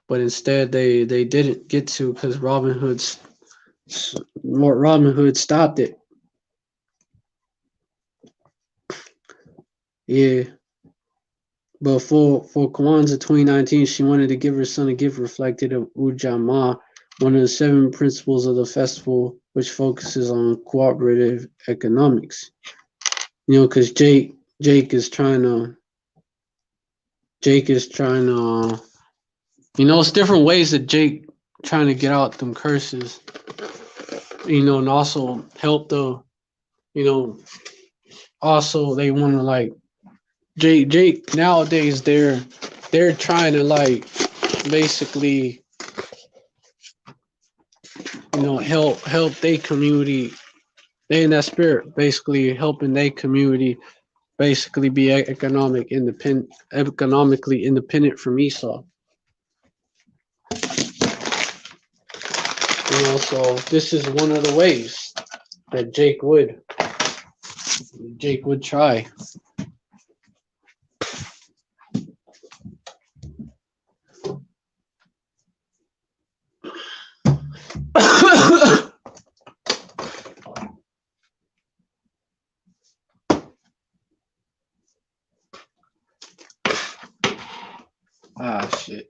Speaker 1: they didn't get to because Robinhood stopped it. Yeah. But for Kwanzaa 2019, she wanted to give her son a gift reflected of Ujamaa, one of the 7 principles of the festival, which focuses on cooperative economics. Because Jake is trying to, it's different ways that Jake trying to get out them curses, and also help also they want to Jake nowadays they're trying to basically help their community. They in that spirit basically helping their community basically be economically independent from Esau. So this is one of the ways that Jake would try. Shit.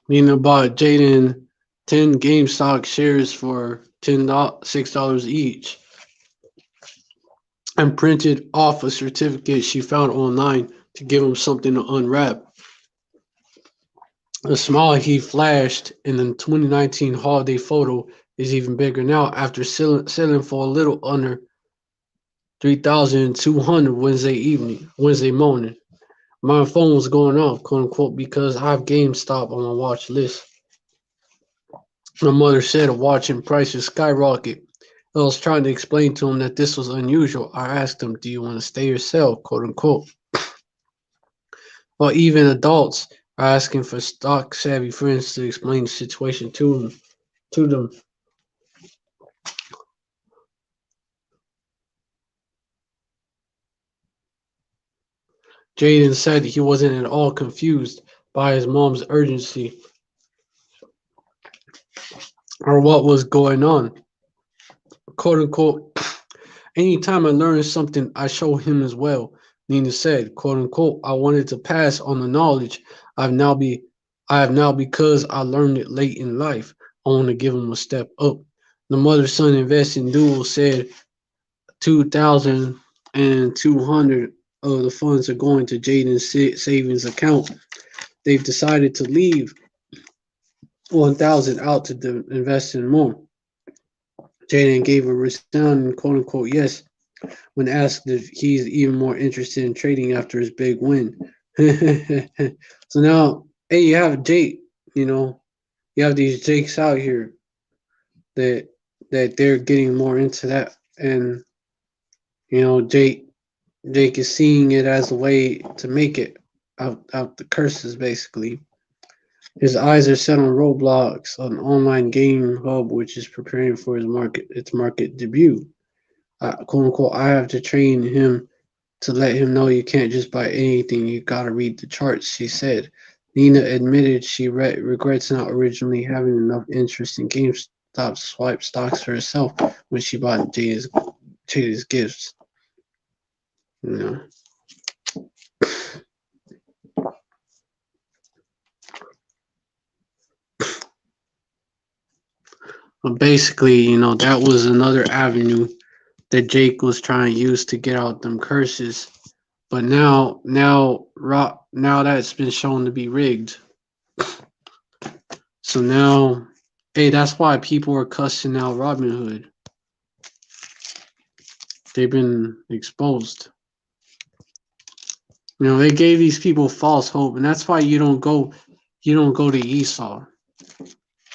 Speaker 1: Nina bought Jaden 10 GameStop shares for $6 each and printed off a certificate she found online to give him something to unwrap. The smile he flashed in the 2019 holiday photo is even bigger now after selling for a little under 3,200 Wednesday morning. My phone was going off, quote unquote, because I have GameStop on my watch list. My mother said watching prices skyrocket. I was trying to explain to him that this was unusual. I asked him, "Do you want to stay or sell?" quote unquote. Well, even adults are asking for stock savvy friends to explain the situation to them. Jaden said he wasn't at all confused by his mom's urgency or what was going on. Quote unquote, anytime I learn something, I show him as well. Nina said, quote unquote, I wanted to pass on the knowledge I've now be I have now because I learned it late in life. I want to give him a step up. The mother son investing duo said 2,200 of the funds are going to Jaden's savings account. They've decided to leave 1,000 out to invest in more. Jaden gave a resounding quote unquote yes when asked if he's even more interested in trading after his big win. So now, hey, you have Jake, you know, you have these Jakes out here that they're getting more into that, and Jake is seeing it as a way to make it out the curses, basically. His eyes are set on Roblox, an online game hub which is preparing for its market debut. Quote unquote, I have to train him to let him know you can't just buy anything, you gotta read the charts, she said. Nina admitted she regrets not originally having enough interest in GameStop swipe stocks for herself when she bought Jada's gifts. You know. But basically, that was another avenue that Jake was trying to use to get out them curses. But now that's been shown to be rigged. So now, hey, that's why people are cussing out Robinhood. They've been exposed. They gave these people false hope, and that's why you don't go to Esau.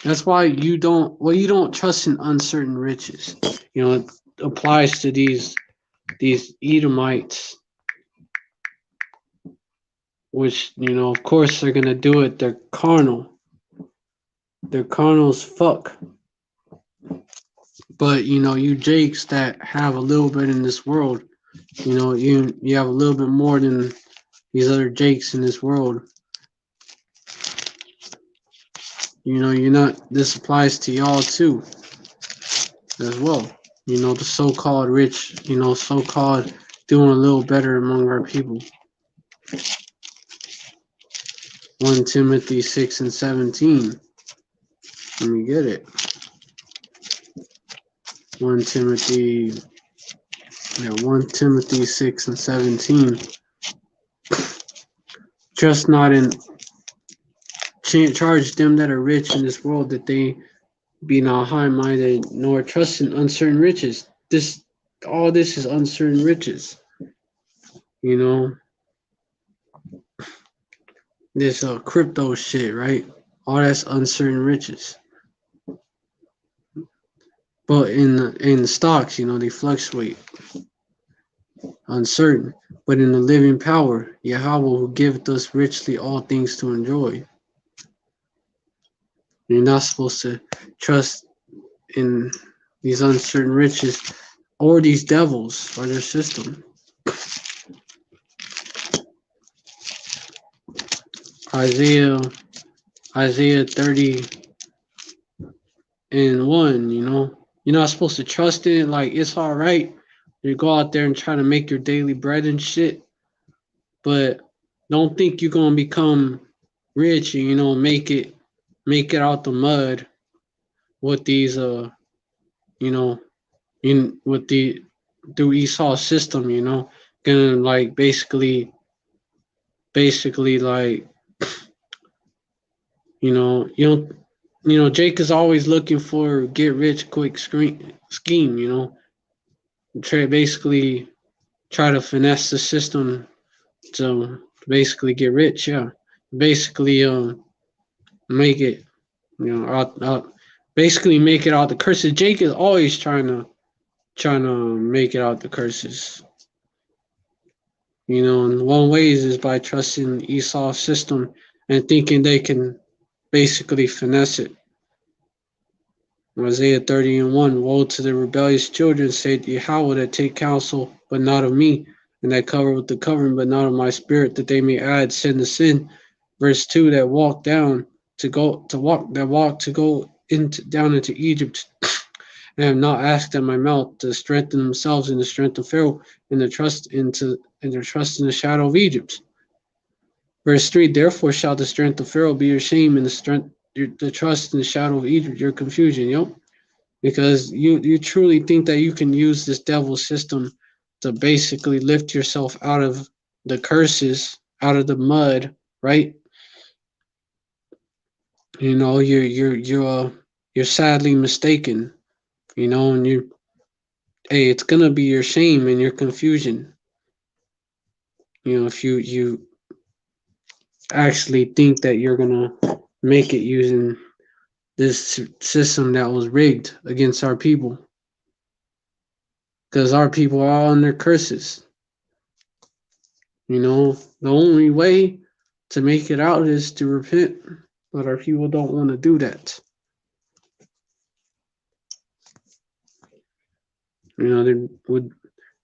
Speaker 1: That's why you don't trust in uncertain riches. It applies to these Edomites, which of course they're gonna do it. They're carnal. They're carnal as fuck. But you Jakes that have a little bit in this world, you have a little bit more than these other Jakes in this world. You're not. This applies to y'all too, as well. The so-called rich. So-called doing a little better among our people. 1 Timothy 6:17. Let me get it. 1 Timothy 6:17. Trust not in charge them that are rich in this world that they be not high-minded, nor trust in uncertain riches. All this is uncertain riches. This crypto shit, right? All that's uncertain riches. But in the stocks, they fluctuate, uncertain. But in the living power, Yahweh who giveth us richly all things to enjoy. You're not supposed to trust in these uncertain riches or these devils or their system. Isaiah 30:1, You're not supposed to trust in it like it's all right. You go out there and try to make your daily bread and shit. But don't think you're gonna become rich and make it make it out the mud with these you know in with the through Esau's system, gonna like basically like you know you know Jake is always looking for get rich quick scheme, basically try to finesse the system to basically get rich, yeah, basically make it, out basically make it out the curses. Jake is always trying to make it out the curses. And one way is by trusting Esau's system and thinking they can basically finesse it. Isaiah 30:1, woe to the rebellious children, said Yahweh, that take counsel, but not of me, and that cover with the covering, but not of my spirit, that they may add sin to sin. Verse 2, that walk to go down into Egypt, and have not asked at my mouth to strengthen themselves in the strength of Pharaoh, and to trust in the shadow of Egypt. Verse 3, therefore shall the strength of Pharaoh be your shame, and the trust in the shadow of Egypt your confusion, because you truly think that you can use this devil system to basically lift yourself out of the curses, out of the mud, right? You're sadly mistaken, and it's gonna be your shame and your confusion, if you actually think that you're gonna make it using this system that was rigged against our people, because our people are all under curses. The only way to make it out is to repent, but our people don't want to do that. They would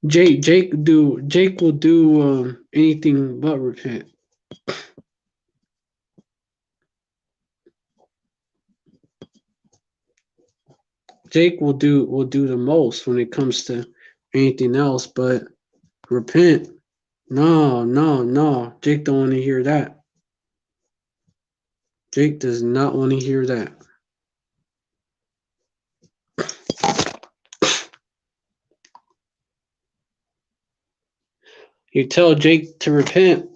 Speaker 1: Jake will do anything but repent. Jake will do the most when it comes to anything else, but repent. No. Jake don't want to hear that. Jake does not want to hear that. You tell Jake to repent.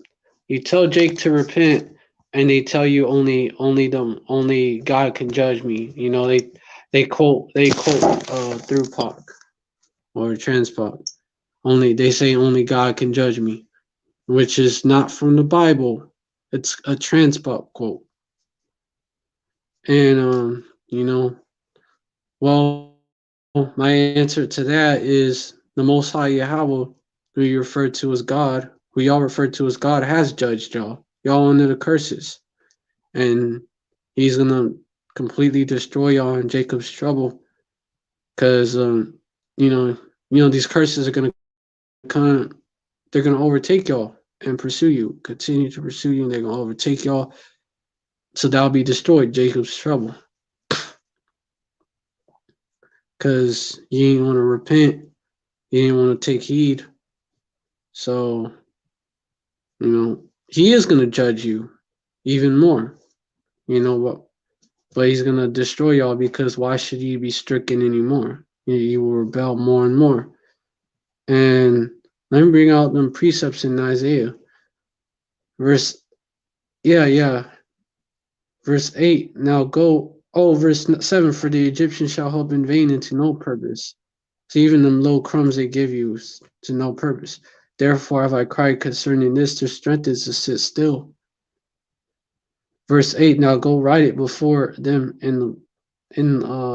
Speaker 1: And they tell you only God can judge me. They quote through Pac or Transpac. They say only God can judge me, which is not from the Bible. It's a Transpac quote. And well, my answer to that is the Most High Yahweh, who you refer to as God, who y'all refer to as God, has judged y'all. Y'all under the curses, and He's gonna completely destroy y'all in Jacob's trouble, because these curses are gonna they're gonna overtake y'all and pursue you, continue to pursue you, and they're gonna overtake y'all. So that'll be destroyed, Jacob's trouble, because you ain't want to repent, you ain't want to take heed. So He is gonna judge you even more, but He's gonna destroy y'all, because why should you be stricken anymore? You will rebel more and more. And let me bring out them precepts in Isaiah. Verse 8. Now go. Oh, verse 7. For the Egyptians shall hope in vain and to no purpose. So even them little crumbs they give you is to no purpose. Therefore have I cried concerning this, their strength is to sit still. Verse 8. Now go write it before them in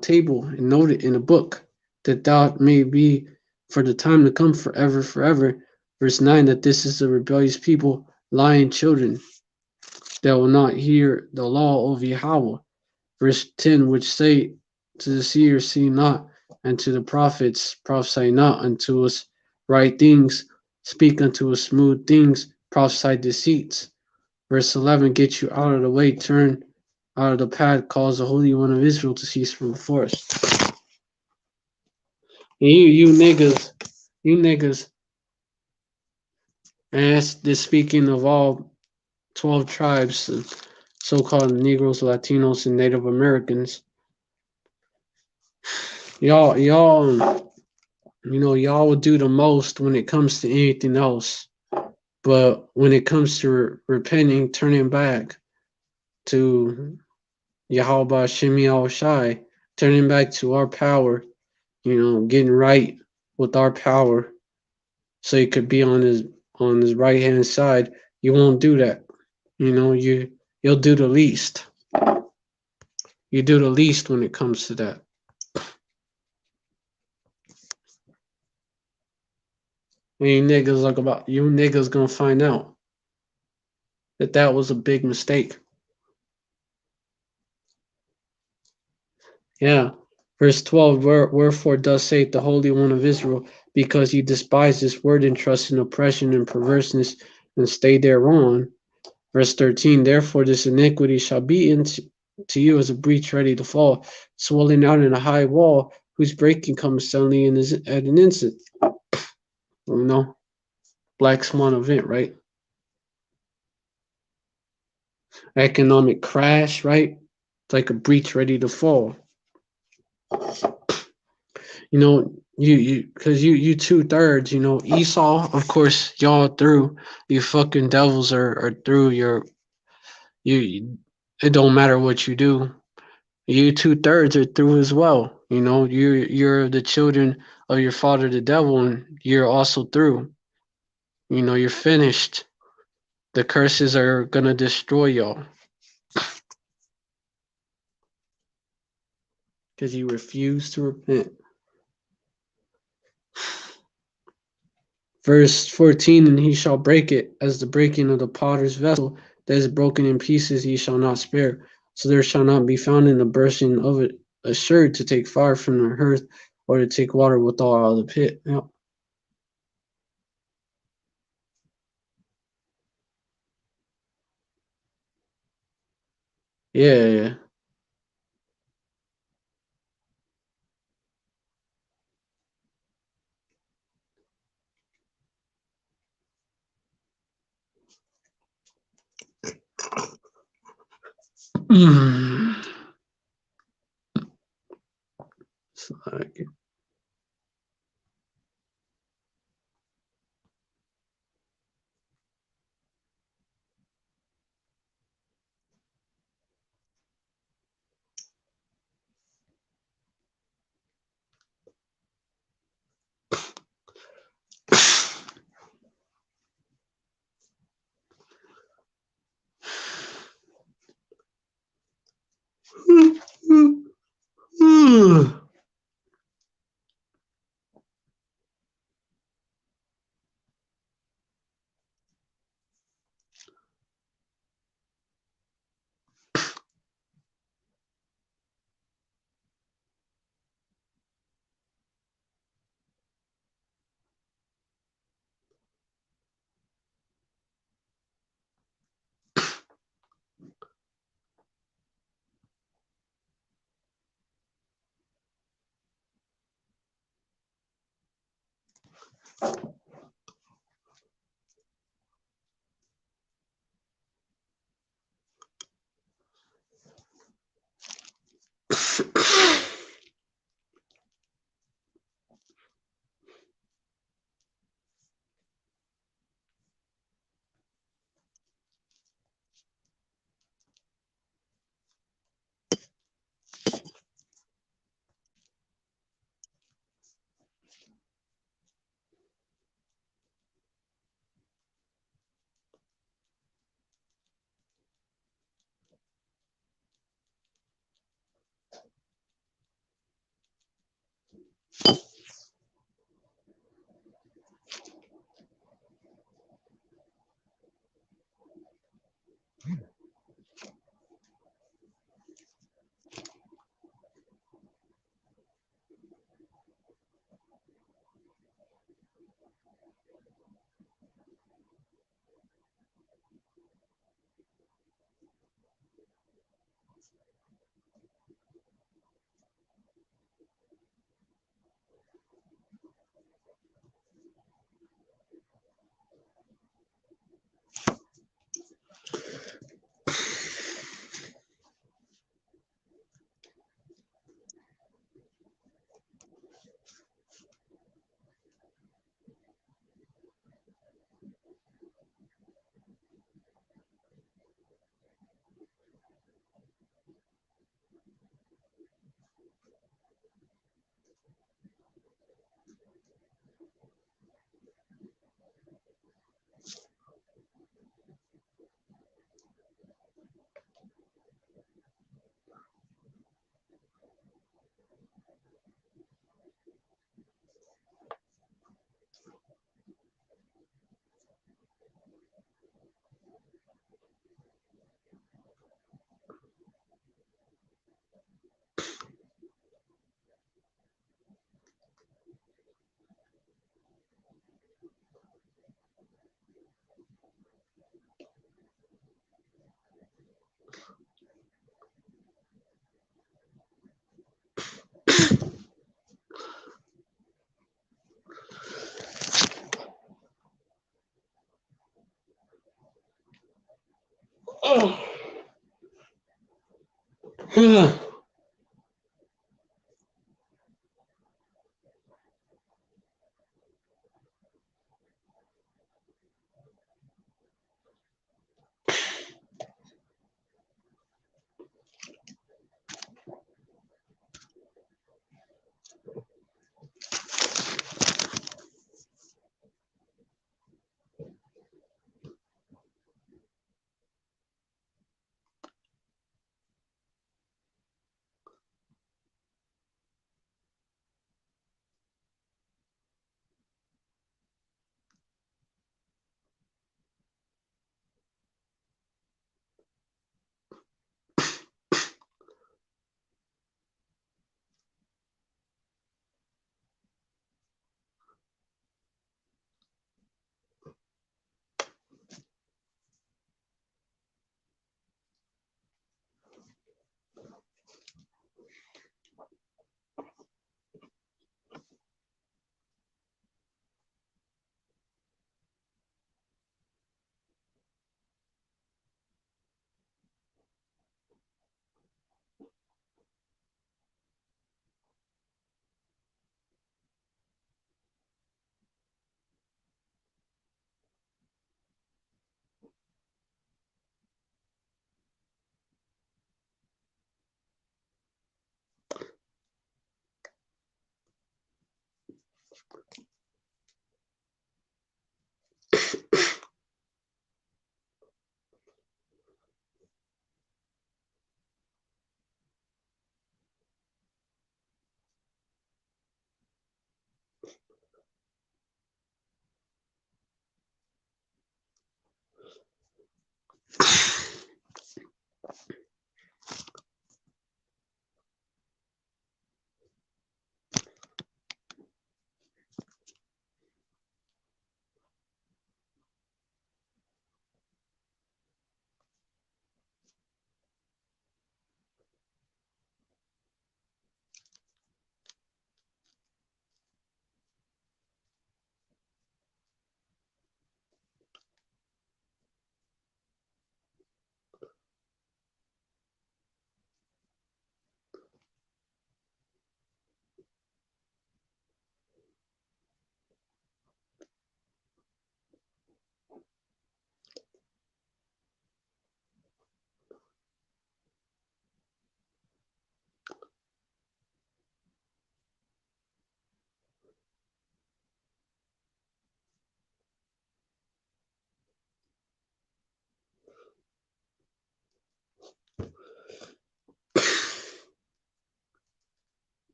Speaker 1: table, and note it in a book, that thou may be for the time to come forever. Verse 9, that this is the rebellious people, lying children, that will not hear the law of Yahweh. Verse 10, which say to the seer, see not, and to the prophets, prophesy not unto us right things, speak unto us smooth things, prophesy deceits. Verse 11, get you out of the way, turn out of the path, cause the Holy One of Israel to cease from before us. And you niggas, and that's this speaking of all 12 tribes, so-called Negroes, Latinos, and Native Americans. Y'all, y'all will do the most when it comes to anything else. But when it comes to repenting, turning back to Yahweh Shemi Al Shai, turning back to our power, getting right with our power, so he could be on his right hand side, you won't do that. You'll do the least. You do the least when it comes to that. And you niggas gonna find out that was a big mistake. Yeah. Verse 12, wherefore does saith the Holy One of Israel, because ye despise this word and trust in oppression and perverseness and stay thereon. Verse 13, therefore this iniquity shall be into to you as a breach ready to fall, swelling out in a high wall, whose breaking comes suddenly at an instant. Black Swan event, right? Economic crash, right? It's like a breach ready to fall. Because you 2/3, Esau, of course, y'all through. You fucking devils are through. It don't matter what you do. You 2/3 are through as well. You're the children of your father, the devil, and you're also through. You're finished. The curses are gonna destroy y'all because you refuse to repent. Verse 14, and he shall break it as the breaking of the potter's vessel that is broken in pieces, he shall not spare. So there shall not be found in the bursting of it assured to take fire from the hearth or to take water withal out of the pit. Yep. Yeah. It's like,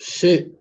Speaker 1: Shit.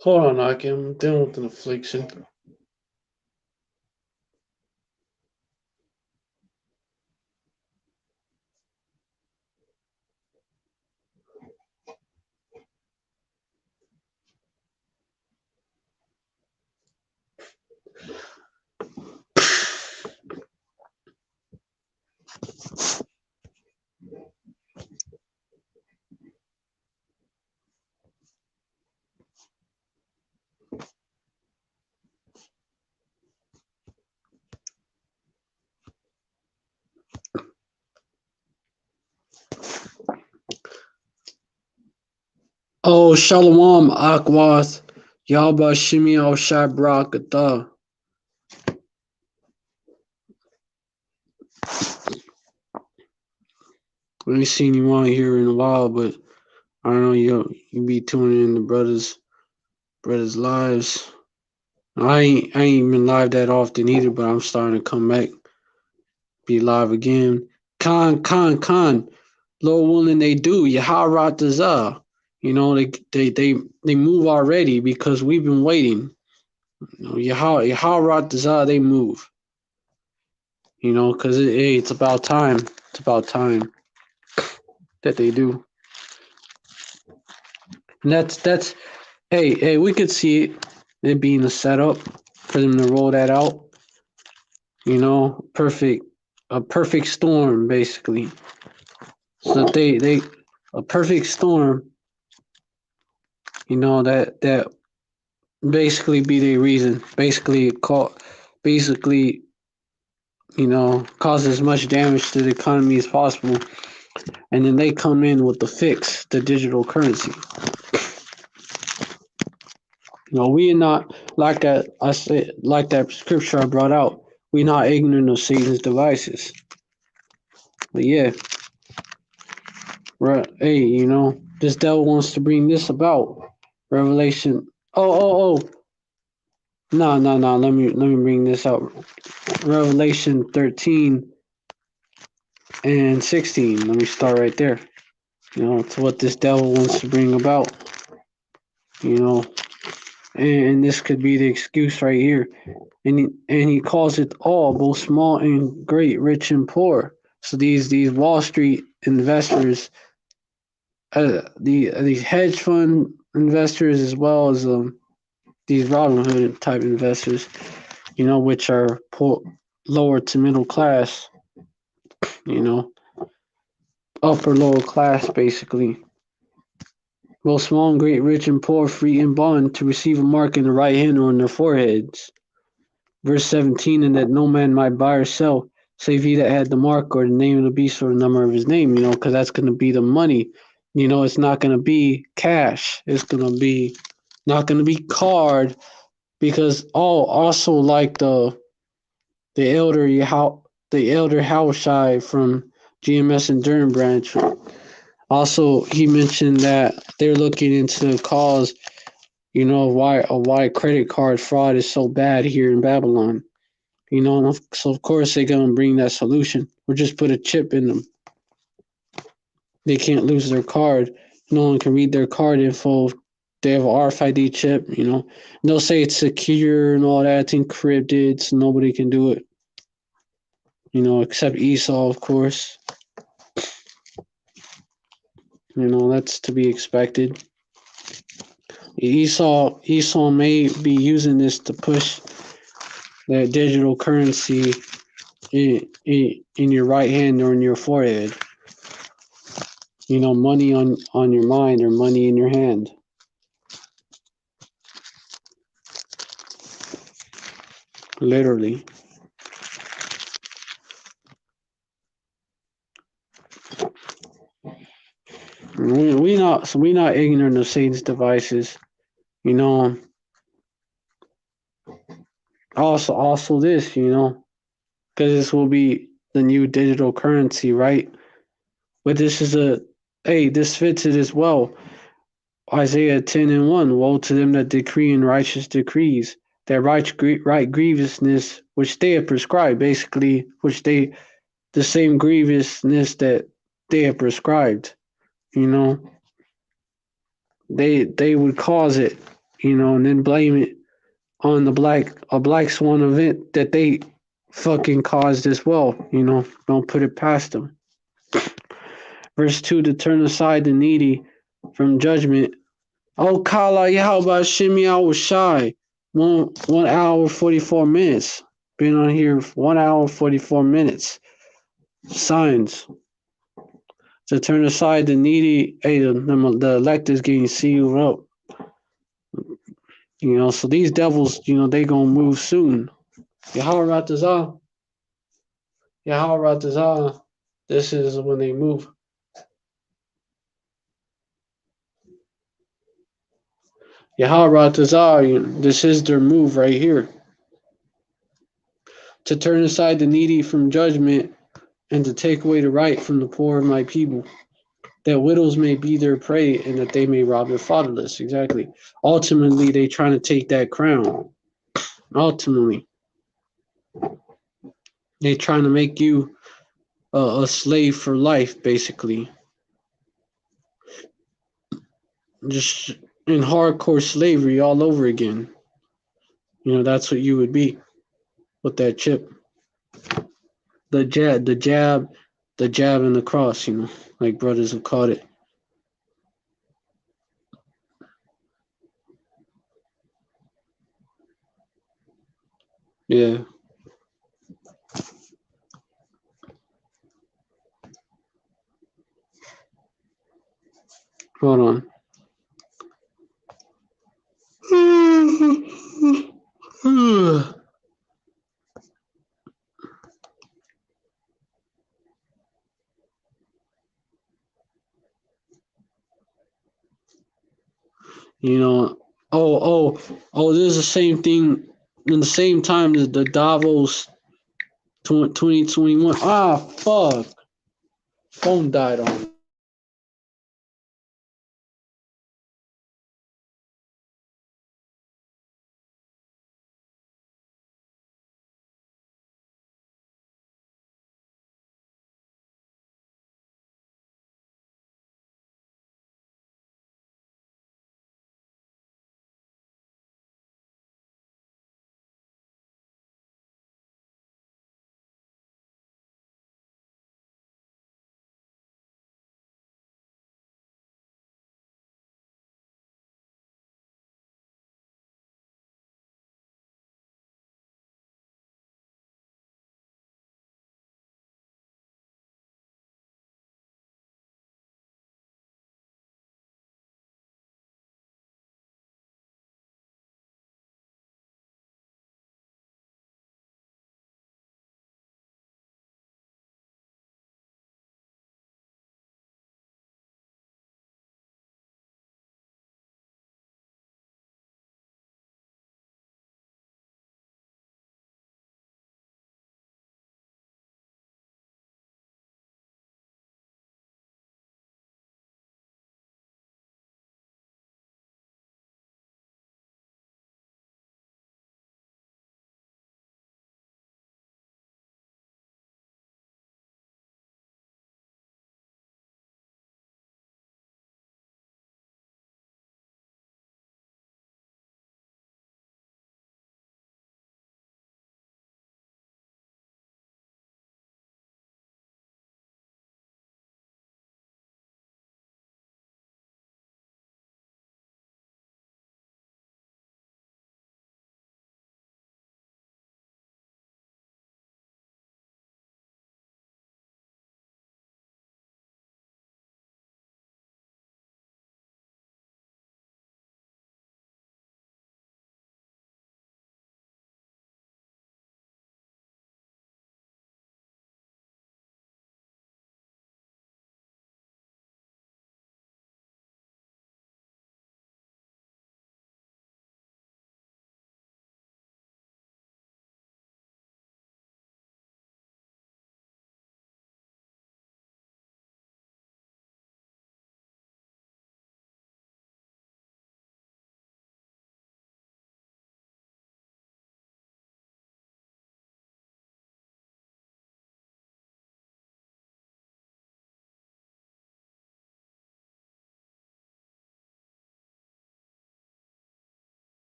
Speaker 1: Hold on, Aki. I'm dealing with an affliction. Oh, Shalom, Akwath. Yalba Shimi al Shabrakata. We ain't seen you on here in a while, but I don't know, you be tuning in the brothers' lives. I ain't been live that often either, but I'm starting to come back, be live again. Khan. Lord willing, they do. Yaharatazah. You know, they move already because we've been waiting. You know, Yaharatazah, they move. You know, because it's about time. It's about time that they do. And that's hey, we could see it being a setup for them to roll that out. You know, a perfect storm basically. So they a perfect storm. You know that basically be the reason. Basically, you know, cause as much damage to the economy as possible, and then they come in with the fix, the digital currency. You know, we are not like that. I said, like that scripture I brought out. We're not ignorant of Satan's devices. But yeah, right. Hey, you know, this devil wants to bring this about. Revelation. Oh. No. Let me bring this out. Revelation 13 and 16. Let me start right there. You know, it's what this devil wants to bring about. You know, and this could be the excuse right here. And he calls it all, both small and great, rich and poor. So these Wall Street investors, these hedge fund investors, as well as these Robinhood type investors, you know, which are poor, lower to middle class, you know, upper lower class basically. Both small and great, rich and poor, free and bond, to receive a mark in the right hand or on their foreheads. Verse 17, and that no man might buy or sell, save he that had the mark or the name of the beast or the number of his name, you know, because that's going to be the money. You know, it's not going to be cash. It's going to be not going to be card, because also like the elder Hawashai from GMS and Durham branch. Also, he mentioned that they're looking into the cause, you know, why credit card fraud is so bad here in Babylon. You know, so of course they're gonna bring that solution, or just put a chip in them. They can't lose their card. No one can read their card info. They have an RFID chip. You know, and they'll say it's secure and all that. It's encrypted, so nobody can do it. You know, except Esau, of course. You know, that's to be expected. Esau may be using this to push that digital currency in your right hand or in your forehead. You know, money on your mind or money in your hand. Literally. We not ignorant of Satan's devices. You know, also this, you know, because this will be the new digital currency, right? But this fits it as well. Isaiah 10 and 1, woe to them that decree in righteous decrees, that right grievousness which they have prescribed, basically, the same grievousness that they have prescribed, you know. they would cause it, and then blame it on a black swan event that they fucking caused as well. Don't put it past them. Verse 2, to turn aside the needy from judgment. Oh, Kala Yahweh Shimmy, I was shy. 1 hour 44 minutes. Been on here 1 hour 44 minutes. Signs. To turn aside the needy, hey, the electors getting sealed up. So these devils, they gonna move soon. Yahweh Ratazah. Yahweh Ratazah. This is when they move. Yahweh Ratazah, this is their move right here. To turn aside the needy from judgment and to take away the right from the poor of my people, that widows may be their prey and that they may rob their fatherless. Exactly. Ultimately, they trying to take that crown. Ultimately, they trying to make you a slave for life, basically. Just in hardcore slavery all over again. That's what you would be with that chip. The jab, and the cross, like brothers have called it. Yeah. Hold on. This is the same thing in the same time as the Davos 2021. Ah, fuck. Phone died on me.